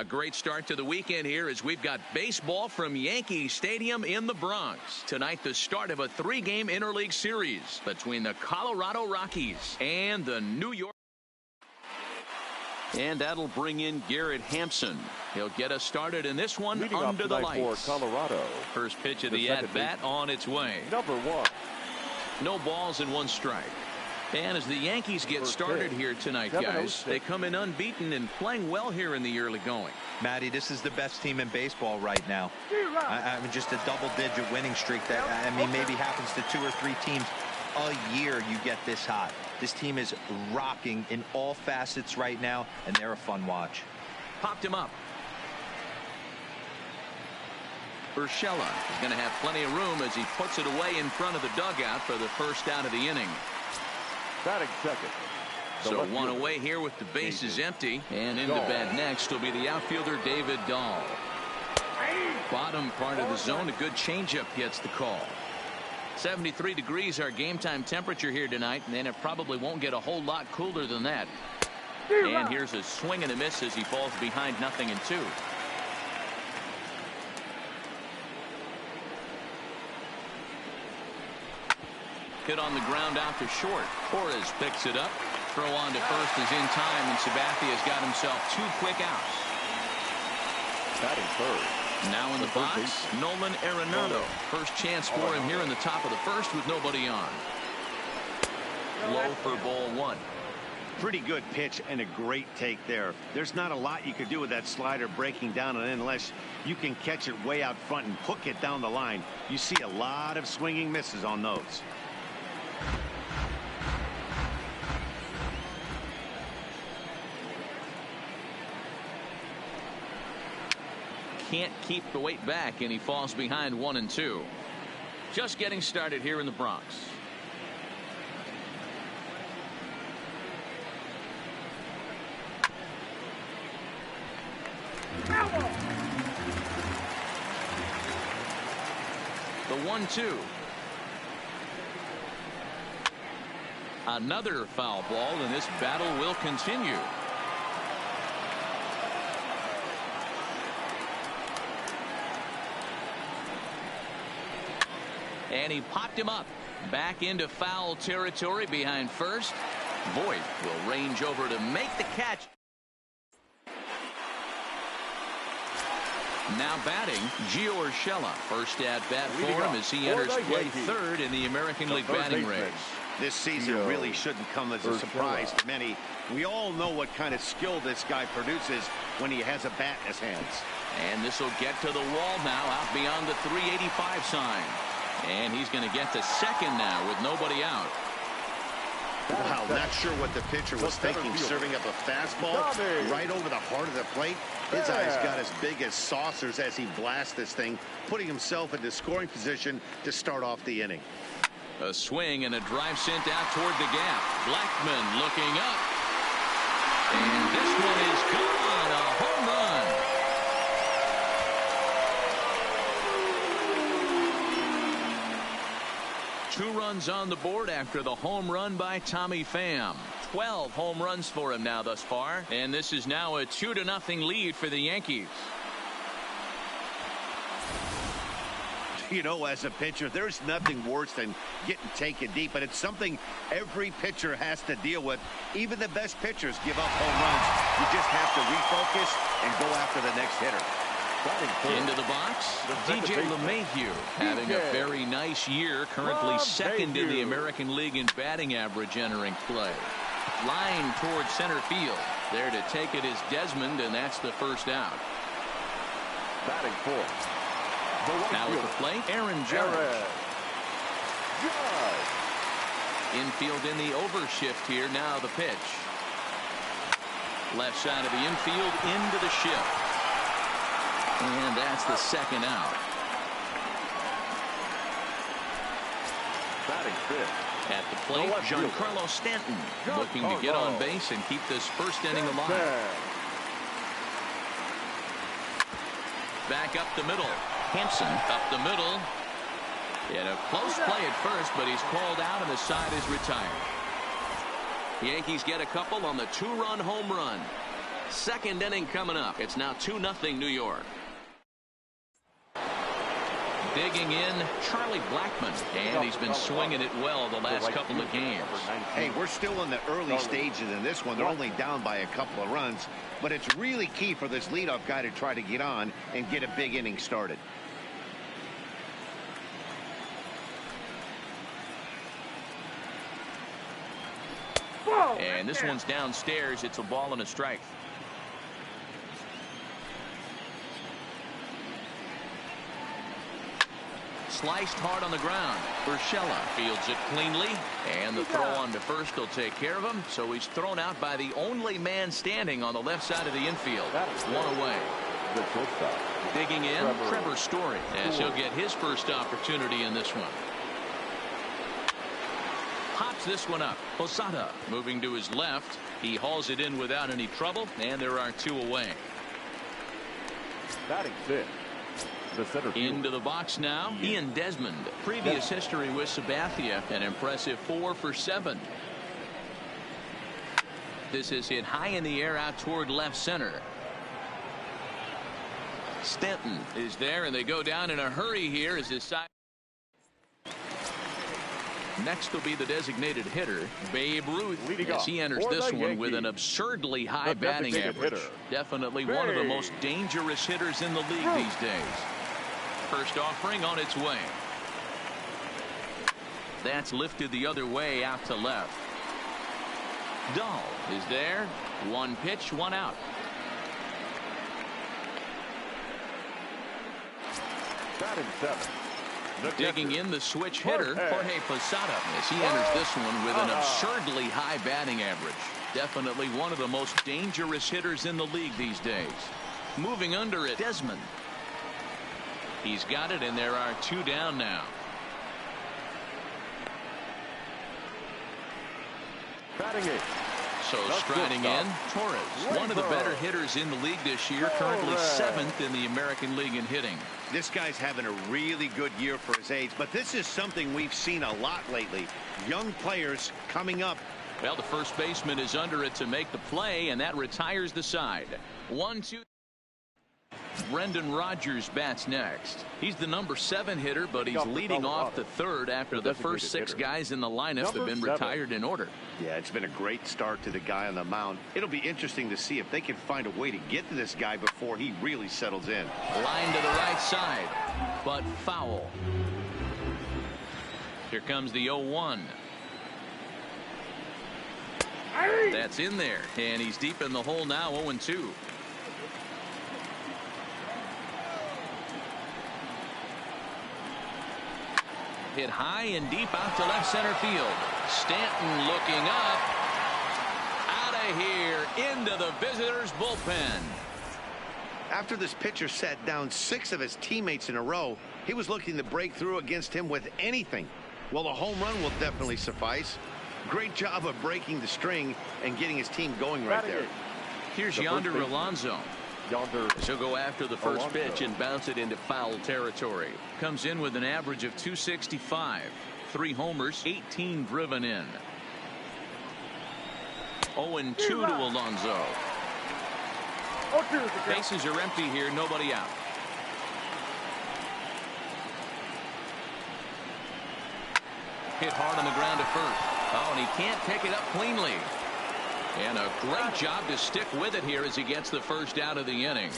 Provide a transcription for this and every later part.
A great start to the weekend here as we've got baseball from Yankee Stadium in the Bronx. Tonight, the start of a 3-game interleague series between the Colorado Rockies and the New York. And that'll bring in Garrett Hampson. He'll get us started in this one under the lights. For Colorado. First pitch of the at-bat on its way. Number 1. No balls and 1 strike. And as the Yankees get started here tonight, guys, they come in unbeaten and playing well here in the early going. Matty, this is the best team in baseball right now. I mean, just a double-digit winning streak that, I mean, maybe happens to 2 or 3 teams a year you get this hot. This team is rocking in all facets right now, and they're a fun watch. Popped him up. Urshela is going to have plenty of room as he puts it away in front of the dugout for the first out of the inning. Batting second. So 1 away here with the bases empty. And into bat next will be the outfielder David Dahl. Bottom part of the zone. A good changeup gets the call. 73 degrees our game time temperature here tonight. And it probably won't get a whole lot cooler than that. And here's a swing and a miss as he falls behind 0-2. Hit on the ground out to short. Torres picks it up. Throw on to first is in time, and Sabathia has got himself 2 quick outs. Batting third. Now in the box, Nolan Arenado. First chance for him here in the top of the first with nobody on. Low for ball 1. Pretty good pitch and a great take there. There's not a lot you could do with that slider breaking down, and unless you can catch it way out front and hook it down the line, you see a lot of swinging misses on those. Can't keep the weight back, and he falls behind 1-2. Just getting started here in the Bronx. The 1-2. Another foul ball, and this battle will continue. And he popped him up. Back into foul territory behind first. Voit will range over to make the catch. Now batting, Gio Urshela. First at bat for him as he enters play third in the American League batting race. This season really shouldn't come as a surprise to many. We all know what kind of skill this guy produces when he has a bat in his hands. And this will get to the wall now out beyond the 385 sign. And he's going to get to second now with nobody out. Wow, not sure what the pitcher was thinking, serving up a fastball right over the heart of the plate. His eyes got as big as saucers as he blasts this thing, putting himself into scoring position to start off the inning. A swing and a drive sent out toward the gap. Blackman looking up. And this one is gone. A home run. Two runs on the board after the home run by Tommy Pham. 12 home runs for him now thus far. And this is now a 2-0 lead for the Yankees. You know, as a pitcher, there's nothing worse than getting taken deep, but it's something every pitcher has to deal with. Even the best pitchers give up home runs. You just have to refocus and go after the next hitter. Into the box, DJ LeMahieu having a very nice year, currently second in the American League in batting average entering play. Line towards center field. There to take it is Desmond, and that's the first out. Batting fourth. Now at the plate, Aaron Judge. Infield in the overshift here. Now the pitch. Left side of the infield into the shift. And that's the second out. Batting fifth. At the plate, Giancarlo Stanton looking to get on base and keep this first inning alive. Back up the middle. Hampson up the middle. In a close play at first, but he's called out and the side is retired. The Yankees get a couple on the 2-run home run. Second inning coming up. It's now 2-0 New York. Digging in, Charlie Blackmon, and he's been swinging it well the last couple of games. Hey, we're still in the early stages in this one. They're only down by a couple of runs, but it's really key for this leadoff guy to try to get on and get a big inning started. And this one's downstairs. It's a ball and a strike. Sliced hard on the ground. Urshela fields it cleanly, and the throw on to first will take care of him. So he's thrown out by the only man standing on the left side of the infield. One away. Digging in, Trevor Story, as he'll get his first opportunity in this one. Pops this one up. Posada moving to his left. He hauls it in without any trouble, and there are 2 away. Batting fifth, the center field. Into the box now, Ian Desmond. Previous history with Sabathia, an impressive 4 for 7. This is hit high in the air out toward left center. Stanton is there, and they go down in a hurry here as his side. Next will be the designated hitter, Babe Ruth, as he enters this one with an absurdly high batting average. Definitely one of the most dangerous hitters in the league these days. First offering on its way. That's lifted the other way out to left. Dahl is there. 1 pitch, 1 out. Batting seventh. Digging in the switch hitter, Jorge Posada, as he enters this one with an absurdly high batting average. Definitely one of the most dangerous hitters in the league these days. Moving under it, Desmond. He's got it, and there are 2 down now. Batting eighth. So striding in, Torres, one of the better hitters in the league this year, currently 7th in the American League in hitting. This guy's having a really good year for his age, but this is something we've seen a lot lately. Young players coming up. Well, the first baseman is under it to make the play, and that retires the side. 1-2. Brendan Rodgers bats next. He's the number 7 hitter, but he's leading off the third after the first 6 guys in the lineup have been retired in order. Yeah, it's been a great start to the guy on the mound. It'll be interesting to see if they can find a way to get to this guy before he really settles in. Line to the right side, but foul. Here comes the 0-1. That's in there, and he's deep in the hole now, 0-2. Hit high and deep out to left center field. Stanton looking up. Out of here into the visitors' bullpen. After this pitcher sat down 6 of his teammates in a row, he was looking to break through against him with anything. Well, the home run will definitely suffice. Great job of breaking the string and getting his team going right there. Here's Yonder Alonso. He'll go after the first pitch and bounce it into foul territory. Comes in with an average of 265. 3 homers, 18 driven in. 0-2 to Alonso. Bases are empty here, nobody out. Hit hard on the ground to first. Oh, and he can't pick it up cleanly. And a great job to stick with it here as he gets the first out of the inning.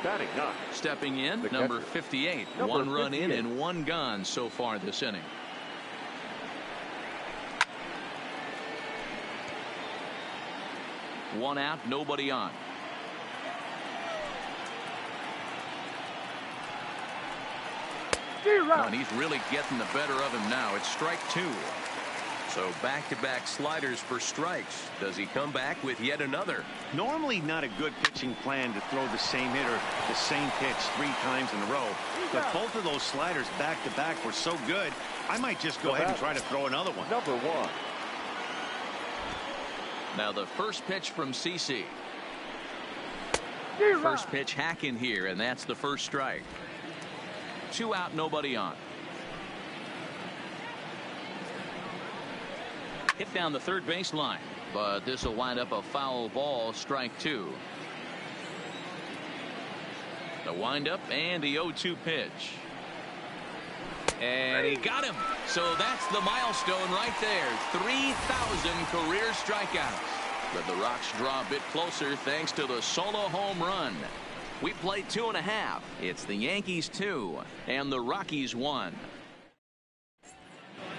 Batting 9. Stepping in, number 58. 1 run in and 1 gone so far this inning. One out, nobody on. And he's really getting the better of him now. It's strike 2. So back-to-back sliders for strikes. Does he come back with yet another? Normally not a good pitching plan to throw the same hitter the same pitch 3 times in a row. But both of those sliders back-to-back were so good, I might just go ahead and try to throw another one. Number 1. Now the first pitch from CC. First pitch hack in here, and that's the first strike. 2 out, nobody on. Hit down the third baseline, but this will wind up a foul ball, strike 2. The windup and the 0-2 pitch. And he got him. So that's the milestone right there. 3,000 career strikeouts. But the Rocks draw a bit closer thanks to the solo home run. We played 2.5. It's the Yankees 2 and the Rockies 1.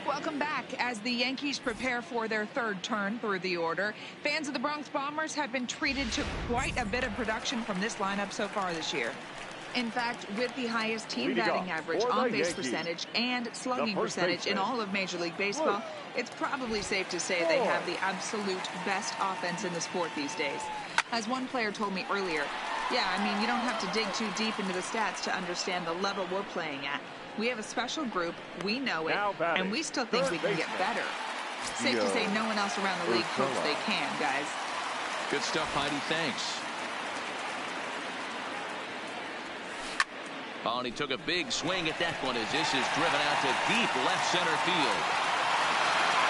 Welcome back. As the Yankees prepare for their third turn through the order, fans of the Bronx Bombers have been treated to quite a bit of production from this lineup so far this year. In fact, with the highest team batting average, on-base percentage, and slugging percentage in all of Major League Baseball, it's probably safe to say they have the absolute best offense in the sport these days. As one player told me earlier, yeah, I mean, you don't have to dig too deep into the stats to understand the level we're playing at. We have a special group, we know it, and we still think we can get better. Safe to say no one else around the league hopes they can, guys. Good stuff, Heidi. Thanks. Oh, and he took a big swing at that one as this is driven out to deep left center field.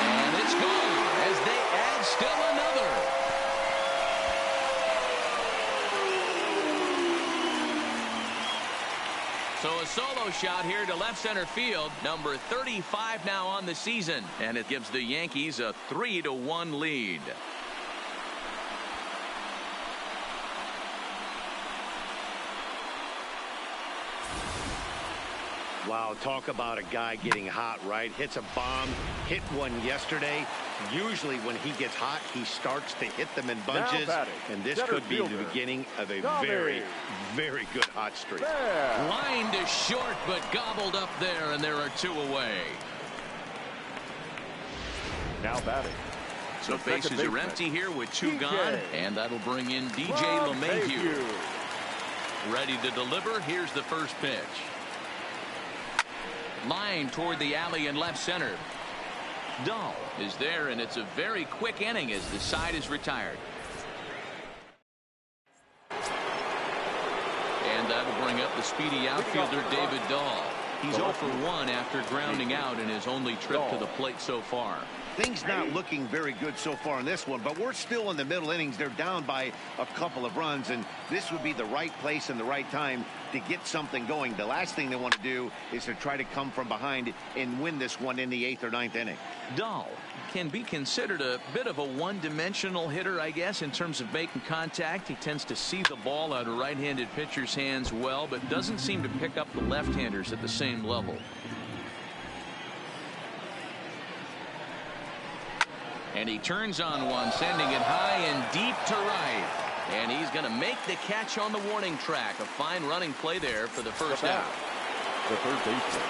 And it's gone as they add still another. So a solo shot here to left center field. Number 35 now on the season. And it gives the Yankees a 3-1 lead. Wow, talk about a guy getting hot, right? Hits a bomb, hit one yesterday. Usually when he gets hot, he starts to hit them in bunches. And this could be the beginning of a very, very good hot streak. Line to short, but gobbled up there, and there are 2 away. Now batting. So bases are empty here with 2 gone, and that'll bring in DJ LeMahieu. Ready to deliver. Here's the first pitch. Line toward the alley in left center. Dahl is there, and it's a very quick inning as the side is retired. And that'll bring up the speedy outfielder David Dahl. He's 0 for 1 after grounding out in his only trip to the plate so far. Things not looking very good so far in this one, but we're still in the middle innings. They're down by a couple of runs, and this would be the right place and the right time to get something going. The last thing they want to do is to try to come from behind and win this one in the 8th or 9th inning. Dahl can be considered a bit of a one-dimensional hitter, I guess, in terms of making contact. He tends to see the ball out of right-handed pitchers' hands well, but doesn't seem to pick up the left-handers at the same level. And he turns on one, sending it high and deep to right. And he's going to make the catch on the warning track. A fine running play there for the first out. The third baseman.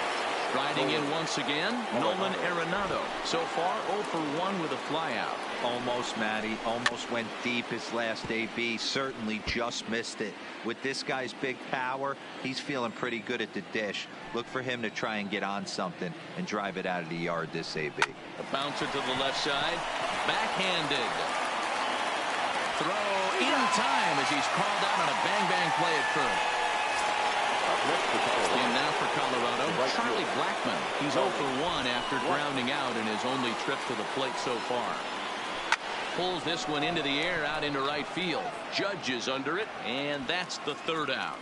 Striding in once again, Nolan Arenado. So far, 0 for 1 with a flyout. Almost, Matty. Almost went deep his last AB. Certainly just missed it. With this guy's big power, he's feeling pretty good at the dish. Look for him to try and get on something and drive it out of the yard this AB. A bouncer to the left side. Backhanded. Throw in time as he's called out on a bang-bang play at first. In now for Colorado, Charlie Blackmon. He's 0 for 1 after grounding out in his only trip to the plate so far. Pulls this one into the air out into right field. Judge is under it, and that's the third out.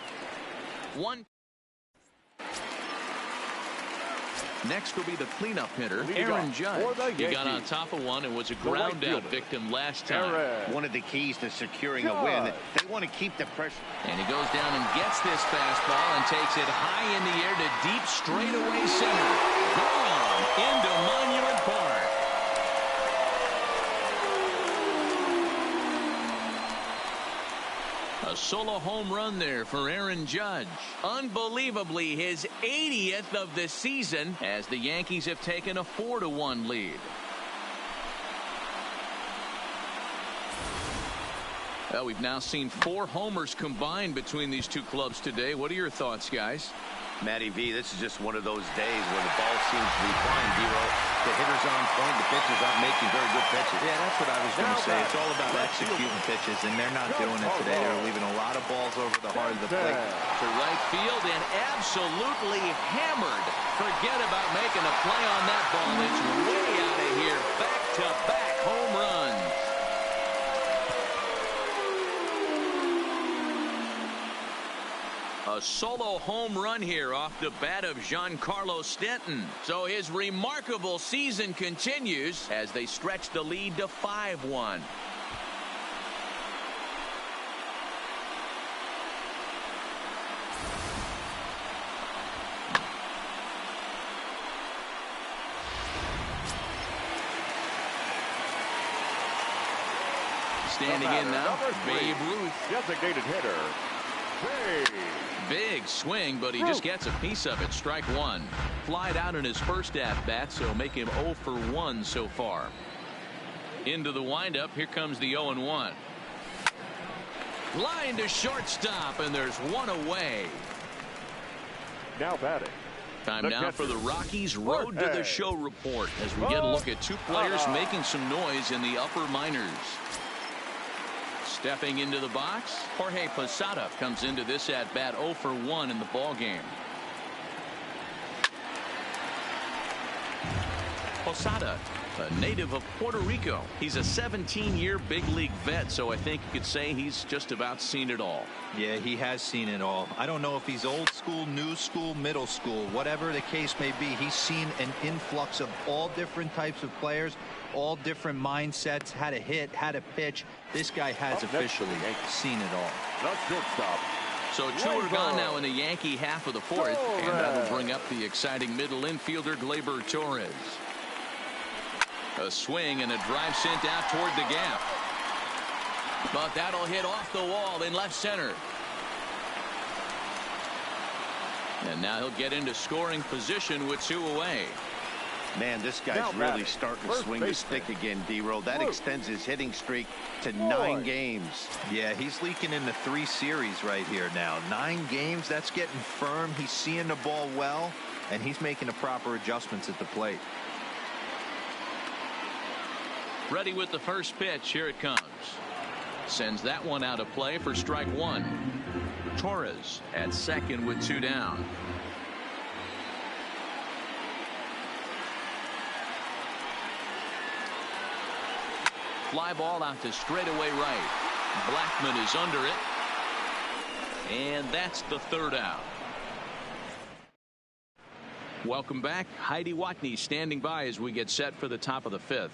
Next will be the cleanup hitter, Aaron Judge. He got on top of one and was a ground out victim last time. One of the keys to securing a win, they want to keep the pressure. And he goes down and gets this fastball and takes it high in the air to deep straightaway center. Gone into Monument Park. A solo home run there for Aaron Judge. Unbelievably, his 80th of the season as the Yankees have taken a 4-1 lead. Well, we've now seen 4 homers combined between these two clubs today. What are your thoughts, guys? Matty V, this is just one of those days where the ball seems to be flying, Dero. The hitter's on point, the pitchers aren't making very good pitches. Yeah, that's what I was going to say. It's all about executing pitches, and they're not doing it today. They're leaving a lot of balls over the heart of the plate. To right field and absolutely hammered. Forget about making a play on that ball. It's way out of here. Back to back. A solo home run here off the bat of Giancarlo Stanton. So his remarkable season continues as they stretch the lead to 5-1. Standing in now, Babe Ruth. Designated hitter, Babe. Big swing, but he just gets a piece of it. Strike one. Flied out in his first at-bat, so make him 0 for 1 so far. Into the windup. Here comes the 0-1. Line to shortstop, and there's one away. Now batting. Time now for the Rockies Road to the Show report as we get a look at two players making some noise in the upper minors. Stepping into the box, Jorge Posada comes into this at bat 0 for 1 in the ball game. Posada, a native of Puerto Rico. He's a 17-year big league vet, so I think you could say he's just about seen it all. Yeah, he has seen it all. I don't know if he's old school, new school, middle school, whatever the case may be. He's seen an influx of all different types of players, all different mindsets, how to hit, how to pitch. This guy has officially seen it all. Not shortstop. So two are gone now in the Yankee half of the fourth, and that'll bring up the exciting middle infielder Gleyber Torres. A swing and a drive sent out toward the gap. But that'll hit off the wall in left center. And now he'll get into scoring position with 2 away. Man, this guy's really starting to swing the stick again, D-Roll. That extends his hitting streak to 9 games. Yeah, he's leaking into 3 series right here now. 9 games, that's getting firm. He's seeing the ball well, and he's making the proper adjustments at the plate. Ready with the first pitch. Here it comes. Sends that one out of play for strike 1. Torres at second with 2 down. Fly ball out to straightaway right. Blackman is under it. And that's the 3rd out. Welcome back. Heidi Watney standing by as we get set for the top of the 5th.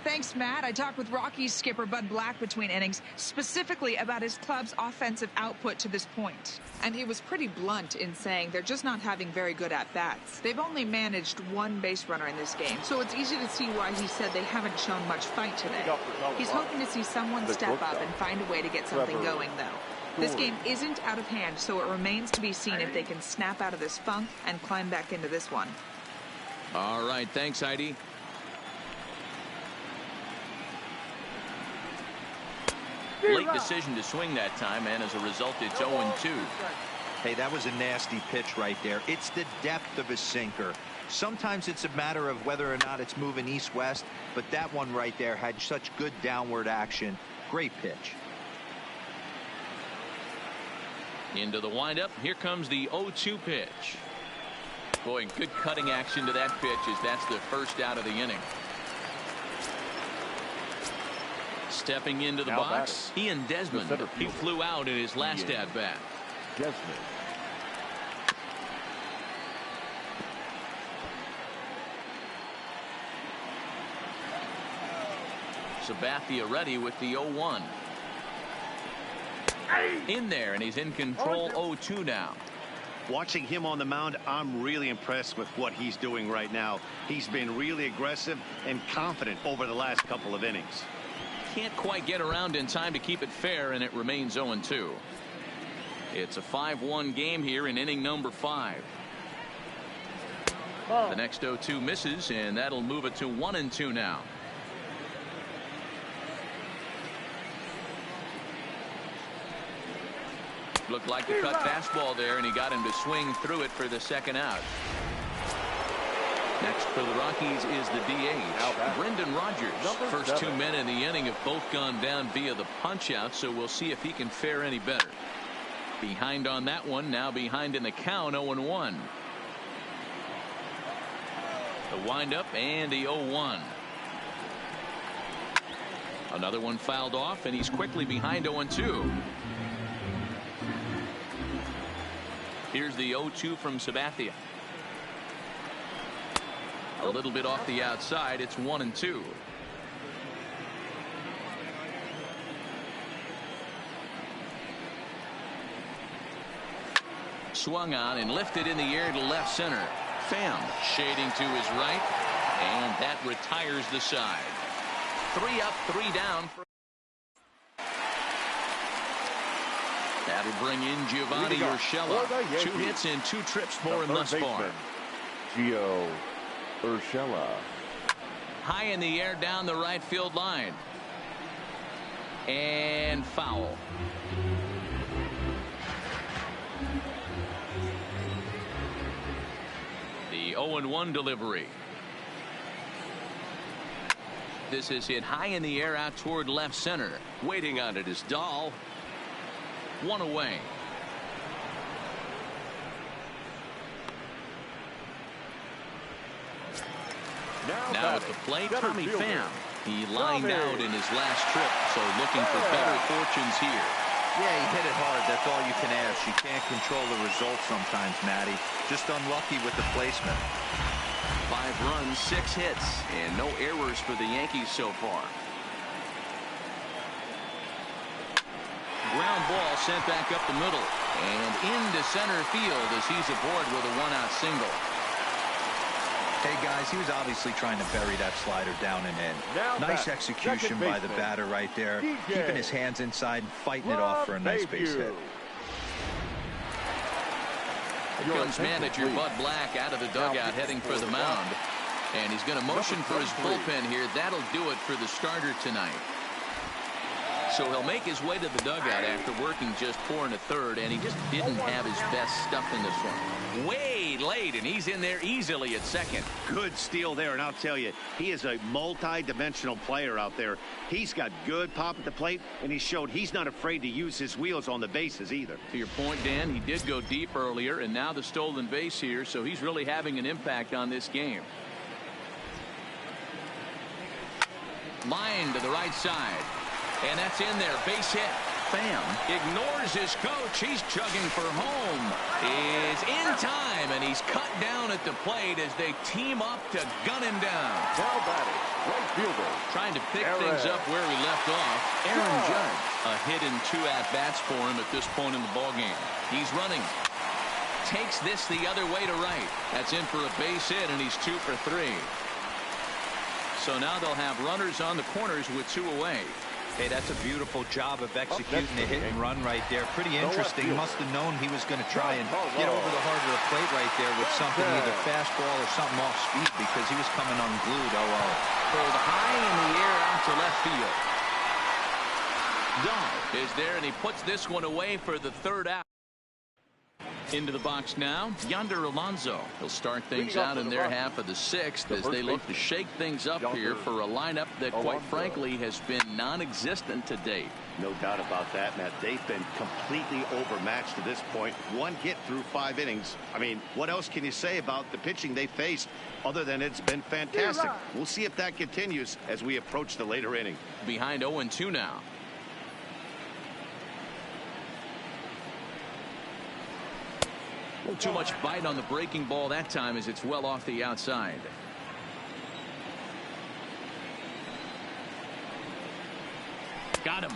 Thanks, Matt. I talked with Rockies skipper Bud Black between innings, specifically about his club's offensive output to this point. And he was pretty blunt in saying they're just not having very good at-bats. They've only managed 1 base runner in this game, so it's easy to see why he said they haven't shown much fight today. He's hoping to see someone step up and find a way to get something going, though. This game isn't out of hand, so it remains to be seen if they can snap out of this funk and climb back into this one. All right, thanks, Heidi. Late decision to swing that time, and as a result, it's 0-2. Hey, that was a nasty pitch right there. It's the depth of a sinker. Sometimes it's a matter of whether or not it's moving east-west, but that one right there had such good downward action. Great pitch. Into the windup. Here comes the 0-2 pitch. Boy, good cutting action to that pitch as that's the first out of the inning. Stepping into the box, Ian Desmond. He flew out in his last at-bat. Desmond. Sabathia ready with the 0-1. In there, and he's in control. 0-2 now. Watching him on the mound, I'm really impressed with what he's doing right now. He's been really aggressive and confident over the last couple of innings. Can't quite get around in time to keep it fair, and it remains 0-2. It's a 5-1 game here in inning number 5. The next 0-2 misses, and that'll move it to 1-2 now. Looked like the cut fastball there, and he got him to swing through it for the 2nd out. Next for the Rockies is the DH, Brendan Rodgers. First 2 men in the inning have both gone down via the punch-out, so we'll see if he can fare any better. Behind on that one, now behind in the count, 0-1. The windup and the 0-1. Another one fouled off, and he's quickly behind 0-2. Here's the 0-2 from Sabathia. A little bit off the outside. It's 1-2. Swung on and lifted in the air to left center. Pham shading to his right, and that retires the side. 3 up, 3 down. That'll bring in Giovanni Urshela. 2 hits and 2 trips for him thus far. Gio Urshela. High in the air down the right field line. And foul. The 0-1 delivery. This is hit high in the air out toward left center. Waiting on it is Dahl. 1 away. Now at the plate, Tommy Pham. He lined out in his last trip, so looking for better fortunes here. Yeah, he hit it hard. That's all you can ask. You can't control the results sometimes, Matty. Just unlucky with the placement. 5 runs, 6 hits, and no errors for the Yankees so far. Ground ball sent back up the middle and into center field as he's aboard with a 1-out single. Hey guys, he was obviously trying to bury that slider down and in. Nice execution by the batter right there, keeping his hands inside and fighting it off for a nice base hit. Here comes manager Bud Black out of the dugout heading for the mound, and he's going to motion for his bullpen here. That'll do it for the starter tonight. So he'll make his way to the dugout after working just 4 1/3, and he just didn't have his best stuff in this one. Way late, and he's in there easily at second. Good steal there, and I'll tell you, he is a multi-dimensional player out there. He's got good pop at the plate, and he showed he's not afraid to use his wheels on the bases either. To your point, Dan, he did go deep earlier, and now the stolen base here, so he's really having an impact on this game. Line to the right side. And that's in there. Base hit. Pham ignores his coach. He's chugging for home. Is in time, and he's cut down at the plate as they team up to gun him down. Now batting, right fielder. Trying to pick things up where he left off. Aaron Judge. A hit and 2 at-bats for him at this point in the ballgame. He's running. Takes this the other way to right. That's in for a base hit, and he's 2 for 3. So now they'll have runners on the corners with 2 away. Hey, that's a beautiful job of executing a hit and run right there. Pretty interesting. Must have known he was going to try and get over the heart of the plate right there with something, either fastball or something off speed, because he was coming unglued. Pulled high in the air out to left field. Dahl is there, and he puts this one away for the 3rd out. Into the box now, Yonder Alonso. He'll start things out in their half of the 6th as they look to shake things up here for a lineup that, quite frankly, has been non-existent to date. No doubt about that, Matt. They've been completely overmatched to this point. 1 hit through 5 innings. I mean, what else can you say about the pitching they faced other than it's been fantastic? We'll see if that continues as we approach the later inning. Behind 0-2 now. Too much bite on the breaking ball that time as it's well off the outside. Got him.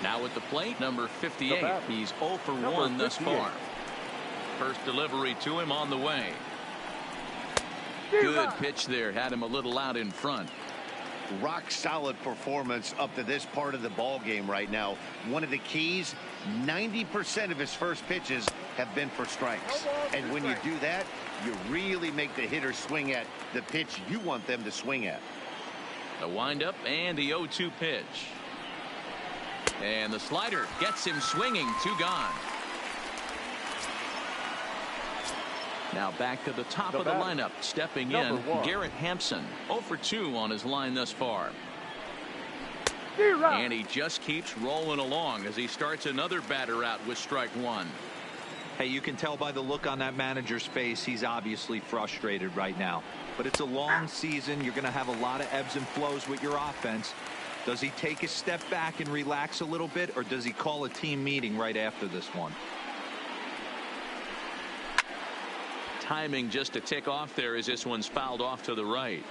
Now at the plate, number 58. He's 0 for 1 thus far. First delivery to him on the way. Good pitch there. Had him a little out in front. Rock solid performance up to this part of the ball game right now. One of the keys, 90% of his first pitches have been for strikes. And when you do that, you really make the hitter swing at the pitch you want them to swing at. The windup and the 0-2 pitch. And the slider gets him swinging. 2 gone. Now back to the top of the lineup. Stepping in, Garrett Hampson. 0 for 2 on his line thus far. And he just keeps rolling along as he starts another batter out with strike 1. Hey, you can tell by the look on that manager's face, he's obviously frustrated right now. But it's a long season. You're going to have a lot of ebbs and flows with your offense. Does he take a step back and relax a little bit, or does he call a team meeting right after this one? Timing just a tick off there as this one's fouled off to the right.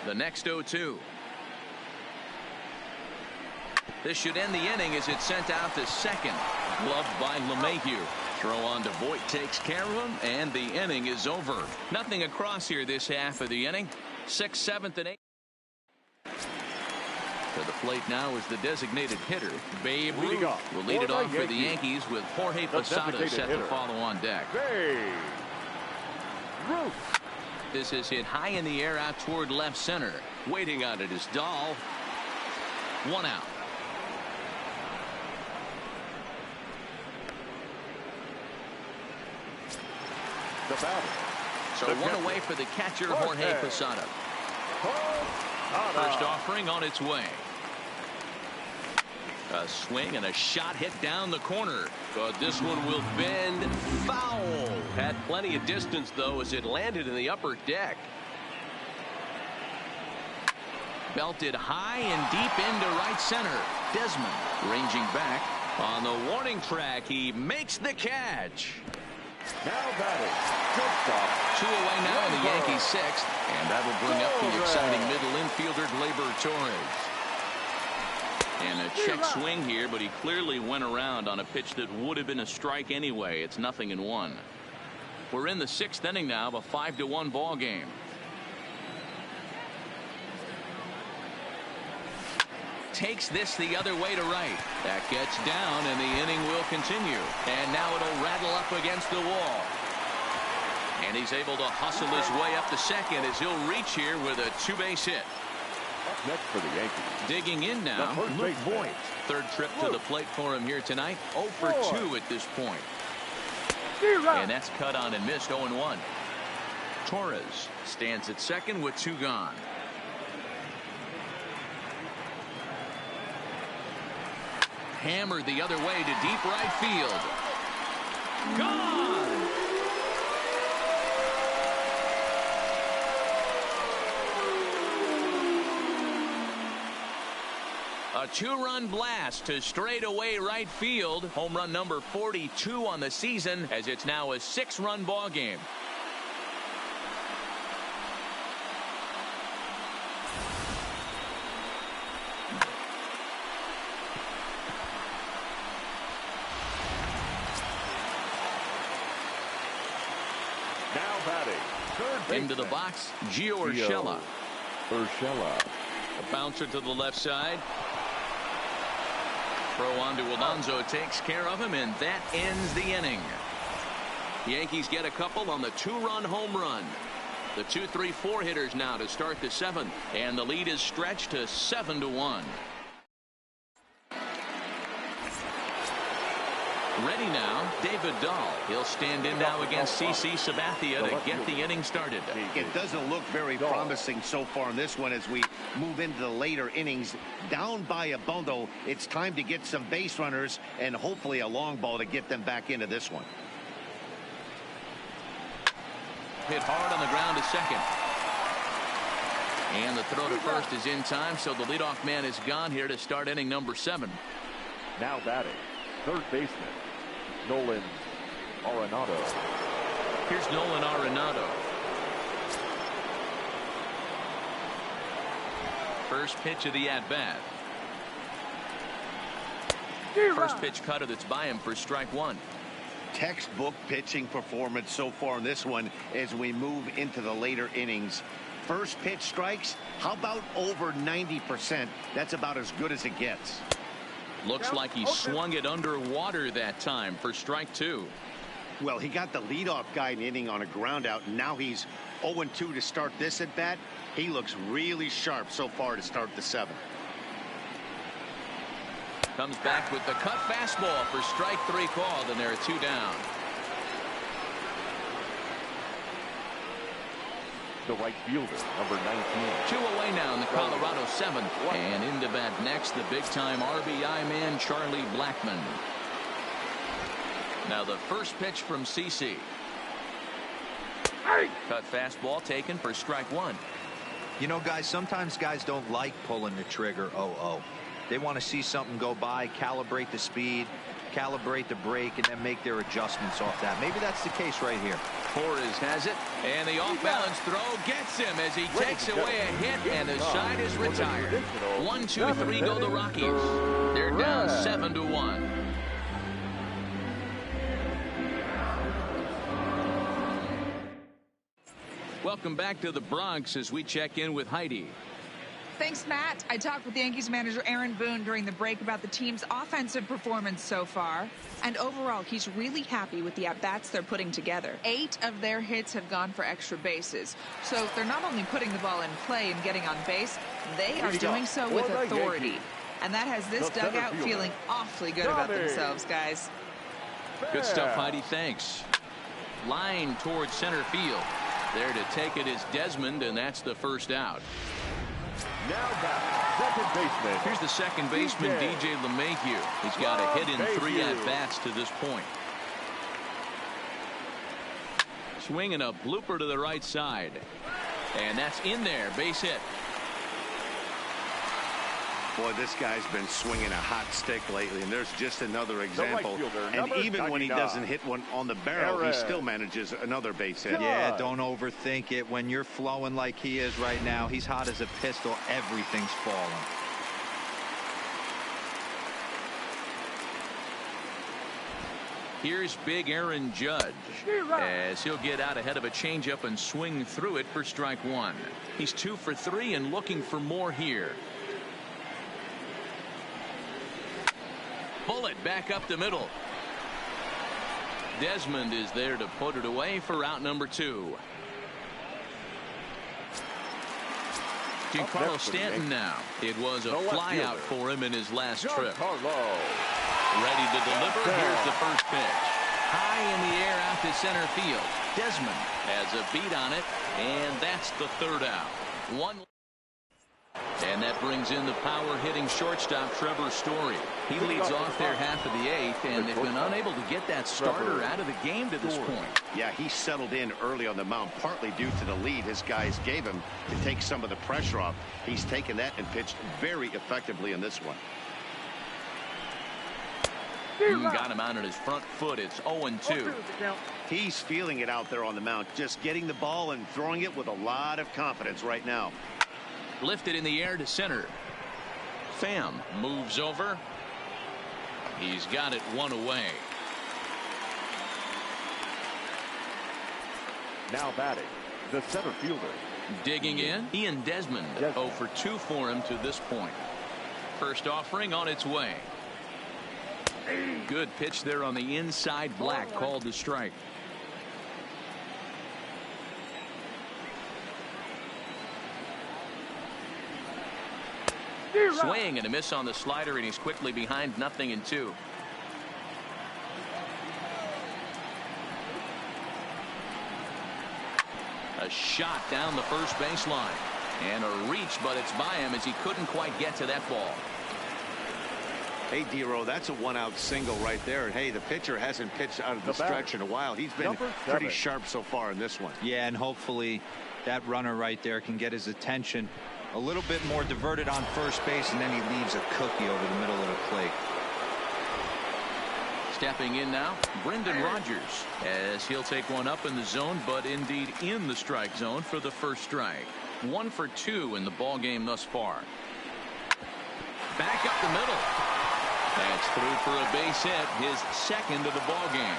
The next 0-2. This should end the inning as it's sent out to second. Gloved by LeMahieu. Throw on to Voit takes care of him, and the inning is over. Nothing across here this half of the inning. 6th, 7th, and 8th. To the plate now is the designated hitter, Babe Ruth. Will lead it off for the Yankees with Jorge Posada set to follow on deck. Babe Ruth. This is hit high in the air out toward left center. Waiting on it is Dahl. 1 out. The batter. So one away for the catcher, Jorge Posada. First offering on its way. A swing and a shot hit down the corner. But this one will bend foul. Had plenty of distance, though, as it landed in the upper deck. Belted high and deep into right center. Desmond ranging back on the warning track. He makes the catch. Now batting. Shortstop. 2 away now in the Yankees 6th. And that will bring up the exciting middle infielder, Gleyber Torres. And a check swing here, but he clearly went around on a pitch that would have been a strike anyway. It's 0-1. We're in the 6th inning now of a 5-1 ball game. Takes this the other way to right. That gets down, and the inning will continue. And now it'll rattle up against the wall. And he's able to hustle his way up to second as he'll reach here with a 2-base hit. Up next for the Yankees. Digging in now, Luke Voit. Third trip to the plate for him here tonight. 0 for 2 at this point. And that's cut on and missed. 0-1. Torres stands at second with 2 gone. Hammered the other way to deep right field. Gone! A 2-run blast to straightaway right field. Home run number 42 on the season, as it's now a 6-run ball game. Now batting. Third Into the baseman. box, Gio Urshela. Urshela. A bouncer to the left side. Throw on to Alonso takes care of him, and that ends the inning. Yankees get a couple on the 2-run home run. The 2-3-4 hitters now to start the 7th, and the lead is stretched to 7-1. Ready now, David Dahl. He'll stand in now against CC Sabathia to get the inning started. It doesn't look very promising so far in this one as we move into the later innings. Down by a bundle, it's time to get some base runners and hopefully a long ball to get them back into this one. Hit hard on the ground to second. And the throw to first is in time, so the leadoff man is gone here to start inning number 7. Now batting. Third baseman. Nolan Arenado. Here's Nolan Arenado. First pitch of the at-bat. First pitch cutter that's by him for strike 1. Textbook pitching performance so far in this one as we move into the later innings. First pitch strikes, how about over 90%? That's about as good as it gets. Looks like he swung it underwater that time for strike 2. Well, he got the leadoff guy in the inning on a ground out, and now he's 0-2 to start this at bat. He looks really sharp so far to start the 7th. Comes back with the cut fastball for strike 3 called, and there are 2 down. The right fielder, number 19. 2 away now in the Colorado 7th. And into bat next, the big-time RBI man, Charlie Blackmon. Now the first pitch from CC. Cut fastball taken for strike 1. You know, guys, sometimes guys don't like pulling the trigger 0-0. They want to see something go by, calibrate the speed, calibrate the break, and then make their adjustments off that. Maybe that's the case right here. Torres has it, and the off-balance throw gets him as he takes away a hit, and the side is retired. 1, 2, 3 go the Rockies. They're down 7-1. Welcome back to the Bronx as we check in with Heidi. Thanks, Matt. I talked with Yankees manager Aaron Boone during the break about the team's offensive performance so far. And overall, he's really happy with the at-bats they're putting together. 8 of their hits have gone for extra bases. So they're not only putting the ball in play and getting on base, they are doing so with authority. And that has this dugout feeling awfully good about themselves, guys. Good stuff, Heidi. Thanks. Line towards center field. There to take it is Desmond, and that's the first out. Now back, second baseman. Here's the second baseman, DJ LeMahieu. He's got a hit in 3 at-bats to this point. Swinging a blooper to the right side. And that's in there, base hit. Boy, this guy's been swinging a hot stick lately, and there's just another example. And even when he doesn't hit one on the barrel, he still manages another base hit. Yeah, don't overthink it. When you're flowing like he is right now, he's hot as a pistol. Everything's falling. Here's big Aaron Judge as he'll get out ahead of a changeup and swing through it for strike 1. He's 2 for 3 and looking for more here. Bullet back up the middle. Desmond is there to put it away for out number 2. Giancarlo Stanton now. It was a flyout for him in his last trip. Ready to deliver. Here's the first pitch. High in the air out to center field. Desmond has a beat on it, and that's the third out. 1. And that brings in the power-hitting shortstop Trevor Story. He leads off their half of the 8th, and they've been unable to get that starter out of the game to this point. Yeah, he settled in early on the mound, partly due to the lead his guys gave him to take some of the pressure off. He's taken that and pitched very effectively in this one. Got him out on his front foot. It's 0-2. He's feeling it out there on the mound, just getting the ball and throwing it with a lot of confidence right now. Lifted in the air to center. Pham moves over. He's got it 1 away. Now batting, the center fielder. Digging in, Ian Desmond. 0 for 2 for him to this point. First offering on its way. Good pitch there on the inside. Black called the strike. Swing and a miss on the slider, and he's quickly behind 0-2. A shot down the first baseline. And a reach, but it's by him as he couldn't quite get to that ball. Hey, D-Row, that's a 1-out single right there. And hey, the pitcher hasn't pitched out of the stretch in a while. He's been pretty sharp so far in this one. Yeah, and hopefully that runner right there can get his attention a little bit more diverted on first base, and then he leaves a cookie over the middle of the plate. Stepping in now, Brendan Rodgers, as he'll take one up in the zone, but indeed in the strike zone for the first strike. 1 for 2 in the ball game thus far. Back up the middle. That's through for a base hit, his second of the ball game.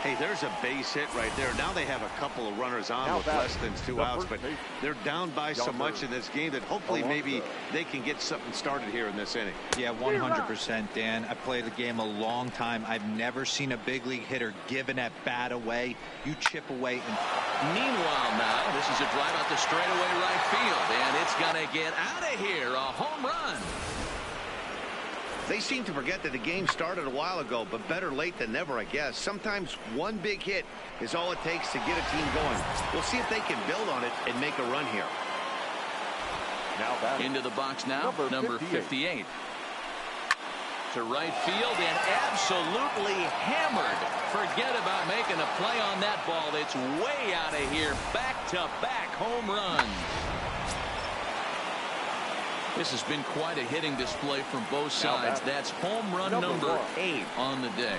Hey, there's a base hit right there. Now they have a couple of runners on with less than 2 outs, but they're down by so much in this game that hopefully maybe they can get something started here in this inning. Yeah, 100%, Dan. I played the game a long time. I've never seen a big league hitter give an at-bat away. You chip away. And meanwhile now, this is a drive out to straightaway right field, and it's going to get out of here. A home run. They seem to forget that the game started a while ago, but better late than never, I guess. Sometimes one big hit is all it takes to get a team going. We'll see if they can build on it and make a run here. Now into the box now, number 58. To right field and absolutely hammered. Forget about making a play on that ball. It's way out of here. Back-to-back home runs. This has been quite a hitting display from both sides. That's home run number 8 on the day.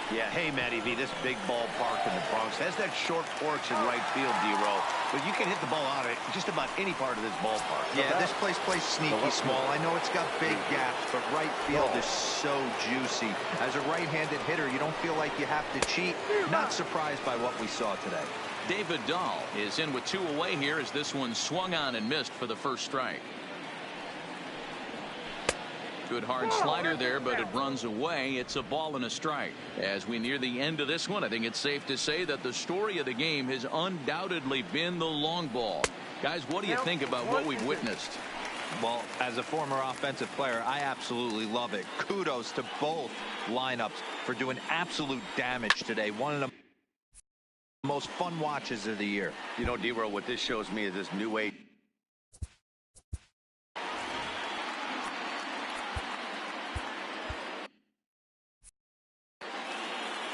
Yeah, hey, Matty V, this big ballpark in the Bronx has that short porch in right field, D-Row. But you can hit the ball out of just about any part of this ballpark. Yeah, this place plays sneaky small. I know it's got big gaps, but right field is so juicy. As a right-handed hitter, you don't feel like you have to cheat. Not surprised by what we saw today. David Dahl is in with 2 away here as this one swung on and missed for the first strike. Good hard slider there, but it runs away. It's a ball and a strike. As we near the end of this one, I think it's safe to say that the story of the game has undoubtedly been the long ball. Guys, what do you think about what we've witnessed? Well, as a former offensive player, I absolutely love it. Kudos to both lineups for doing absolute damage today. One of the most fun watches of the year. You know, D-Row, what this shows me is this new age.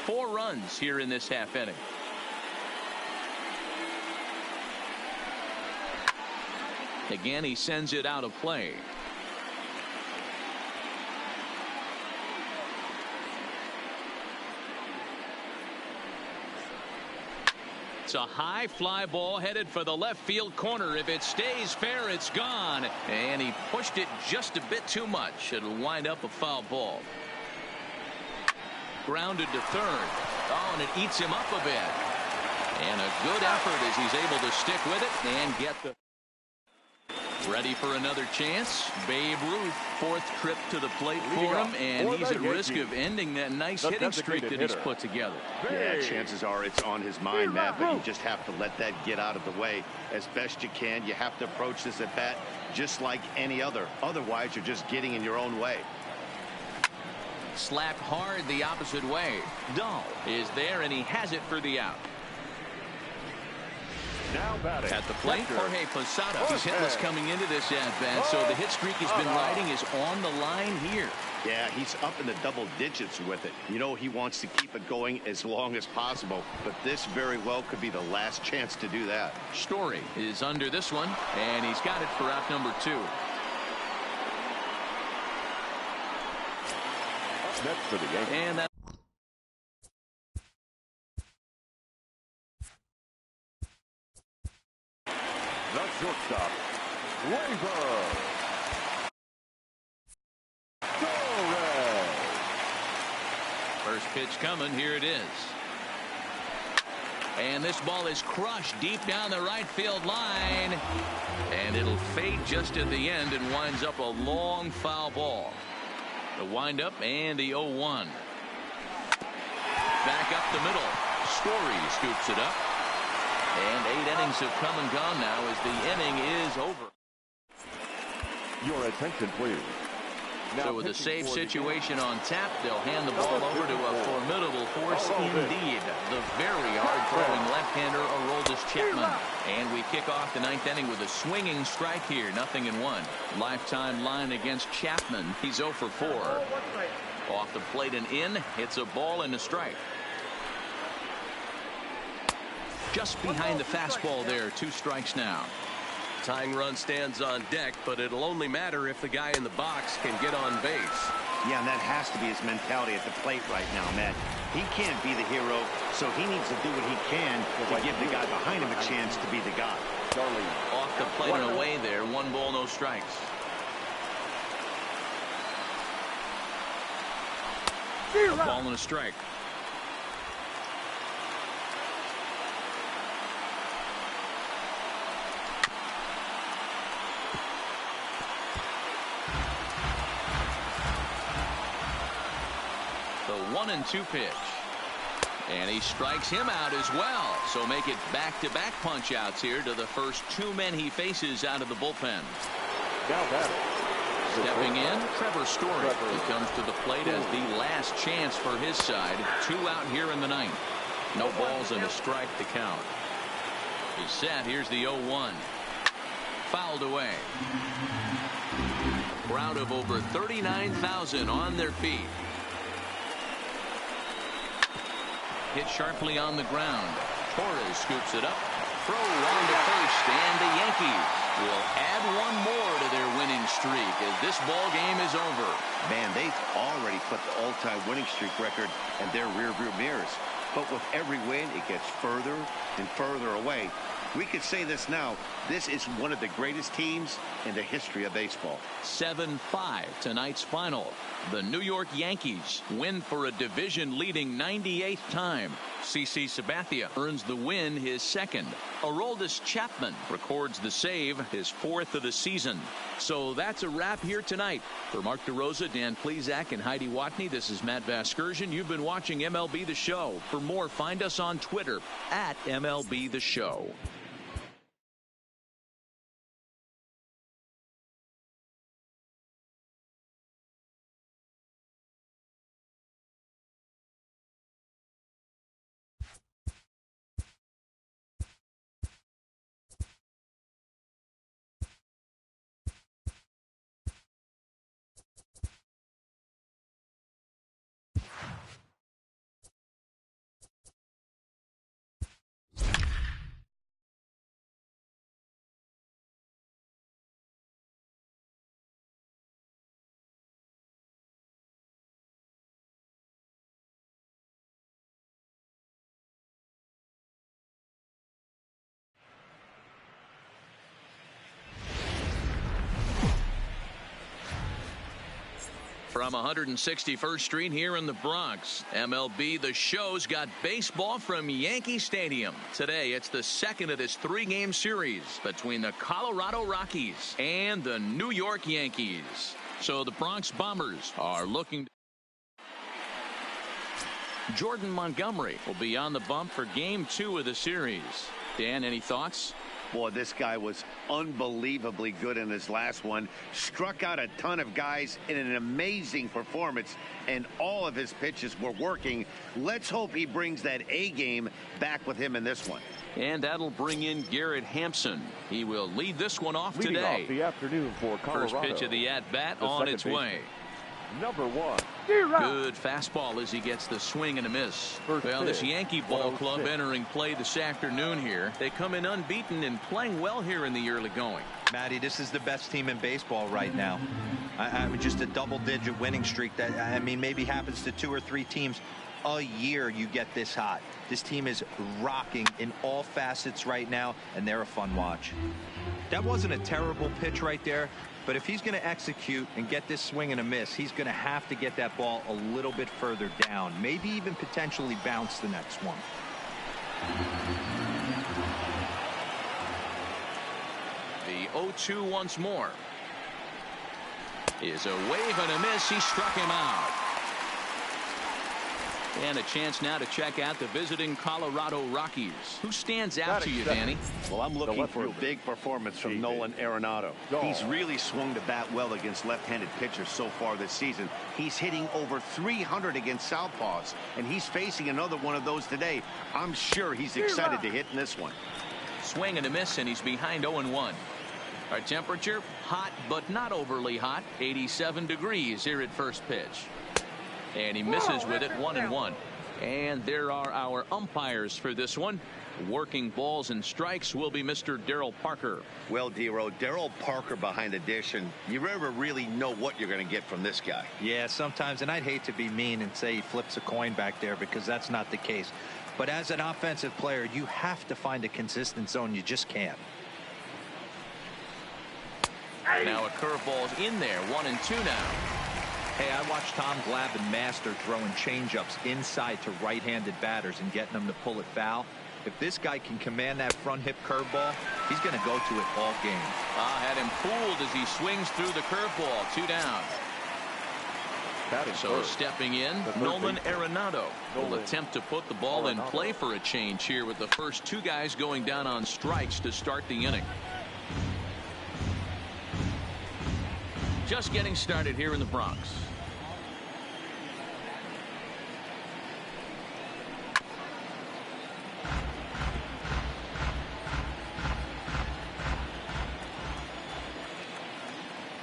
Four runs here in this half inning. Again, he sends it out of play. It's a high fly ball headed for the left field corner. If it stays fair, it's gone. And he pushed it just a bit too much. It'll wind up a foul ball. Grounded to third. Oh, and it eats him up a bit. And a good effort as he's able to stick with it and get the... Ready for another chance. Babe Ruth, 4th trip to the plate for him, and he's at risk of ending that nice hitting streak that he's put together. Yeah, chances are it's on his mind, Matt, but you just have to let that get out of the way as best you can. You have to approach this at bat just like any other. Otherwise, you're just getting in your own way. Slapped hard the opposite way. Dahl is there, and he has it for the out. Now batting at the plate, Jorge Posada. He's hitless coming into this at-bat, so the hit streak he's been riding is on the line here. Yeah, he's up in the double digits with it. You know, he wants to keep it going as long as possible, but this very well could be the last chance to do that. Story is under this one, and he's got it for out number 2. Next for the Yankees. And that the shortstop, Waiver. First pitch coming. Here it is. And this ball is crushed deep down the right field line. And it'll fade just at the end and winds up a long foul ball. The windup and the 0-1. Back up the middle. Story scoops it up. And 8 innings have come and gone now as the inning is over. Your attention, please. Now so with a save situation on tap, they'll hand the ball over to a formidable force indeed. The very hard-throwing left-hander, Aroldis Chapman. And we kick off the 9th inning with a swinging strike here. 0-1. Lifetime line against Chapman. He's 0 for 4. Off the plate and in. It's a ball and a strike. Just behind the fastball there. 2 strikes now. Tying run stands on deck, but it'll only matter if the guy in the box can get on base. Yeah, and that has to be his mentality at the plate right now, Matt. He can't be the hero, so he needs to do what he can to give the guy behind him a chance to be the guy. Off the plate and away there. 1 ball, no strikes. A ball and a strike. The 1-2 pitch. And he strikes him out as well. So make it back-to-back punch-outs here to the first 2 men he faces out of the bullpen. Now batting, Stepping in, Trevor Story. He comes to the plate as the last chance for his side. 2 out here in the ninth. No balls and a strike to count. He's set. Here's the 0-1. Fouled away. Crowd of over 39,000 on their feet. Hit sharply on the ground. Torres scoops it up. Throw on to first, and the Yankees will add one more to their winning streak as this ball game is over. Man, they've already put the all-time winning streak record in their rearview mirrors. But with every win, it gets further and further away. We could say this now. This is one of the greatest teams in the history of baseball. 7-5 tonight's final. The New York Yankees win for a division-leading 98th time. CC Sabathia earns the win, his second. Aroldis Chapman records the save, his 4th of the season. So that's a wrap here tonight. For Mark DeRosa, Dan Plesac, and Heidi Watney, this is Matt Vasgersian. You've been watching MLB The Show. For more, find us on Twitter at MLB The Show. From 161st Street here in the Bronx, MLB The Show's got baseball from Yankee Stadium. Today, it's the second of this 3-game series between the Colorado Rockies and the New York Yankees. So the Bronx Bombers are looking. Jordan Montgomery will be on the bump for Game 2 of the series. Dan, any thoughts? Boy, this guy was unbelievably good in his last one. Struck out a ton of guys in an amazing performance, and all of his pitches were working. Let's hope he brings that A game back with him in this one. And that'll bring in Garrett Hampson. He will lead this one off Leading today. off the afternoon for Colorado. First pitch of the at-bat The on its second way. Number 1. Good fastball as he gets the swing and a miss. First Well, this pitch, Yankee ball club 106. entering play this afternoon here. They come in unbeaten and playing well here in the early going. Matty, this is the best team in baseball right now. I mean, just a double-digit winning streak that, I mean, maybe happens to 2 or 3 teams a year. You get this hot. This team is rocking in all facets right now, and they're a fun watch. That wasn't a terrible pitch right there, but if he's going to execute and get this swing and a miss, he's going to have to get that ball a little bit further down, maybe even potentially bounce the next one. The 0-2 once more. Is a wave and a miss. He struck him out. And a chance now to check out the visiting Colorado Rockies. Who stands out to you, Danny? Well, I'm looking for a big performance from Nolan Arenado. He's really swung the bat well against left-handed pitchers so far this season. He's hitting over 300 against southpaws, and he's facing another one of those today. I'm sure he's excited to hit in this one. Swing and a miss, and he's behind 0-1. Our temperature, hot but not overly hot, 87 degrees here at first pitch. And he misses with it, 1-1. And there are our umpires for this one. Working balls and strikes will be Mr. Darryl Parker. Well, D-Row, Darryl Parker behind the dish, and you never really know what you're going to get from this guy. Yeah, sometimes, and I'd hate to be mean and say he flips a coin back there because that's not the case. But as an offensive player, you have to find a consistent zone. You just can't. Now a curveball's in there, 1-2 now. Hey, I watched Tom Glavine master throwing changeups inside to right-handed batters and getting them to pull it foul. If this guy can command that front hip curveball, he's going to go to it all game. Had him fooled as he swings through the curveball. 2 down. So stepping in, Nolan Arenado will attempt to put the ball in play for a change here with the first 2 guys going down on strikes to start the inning. just getting started here in the Bronx.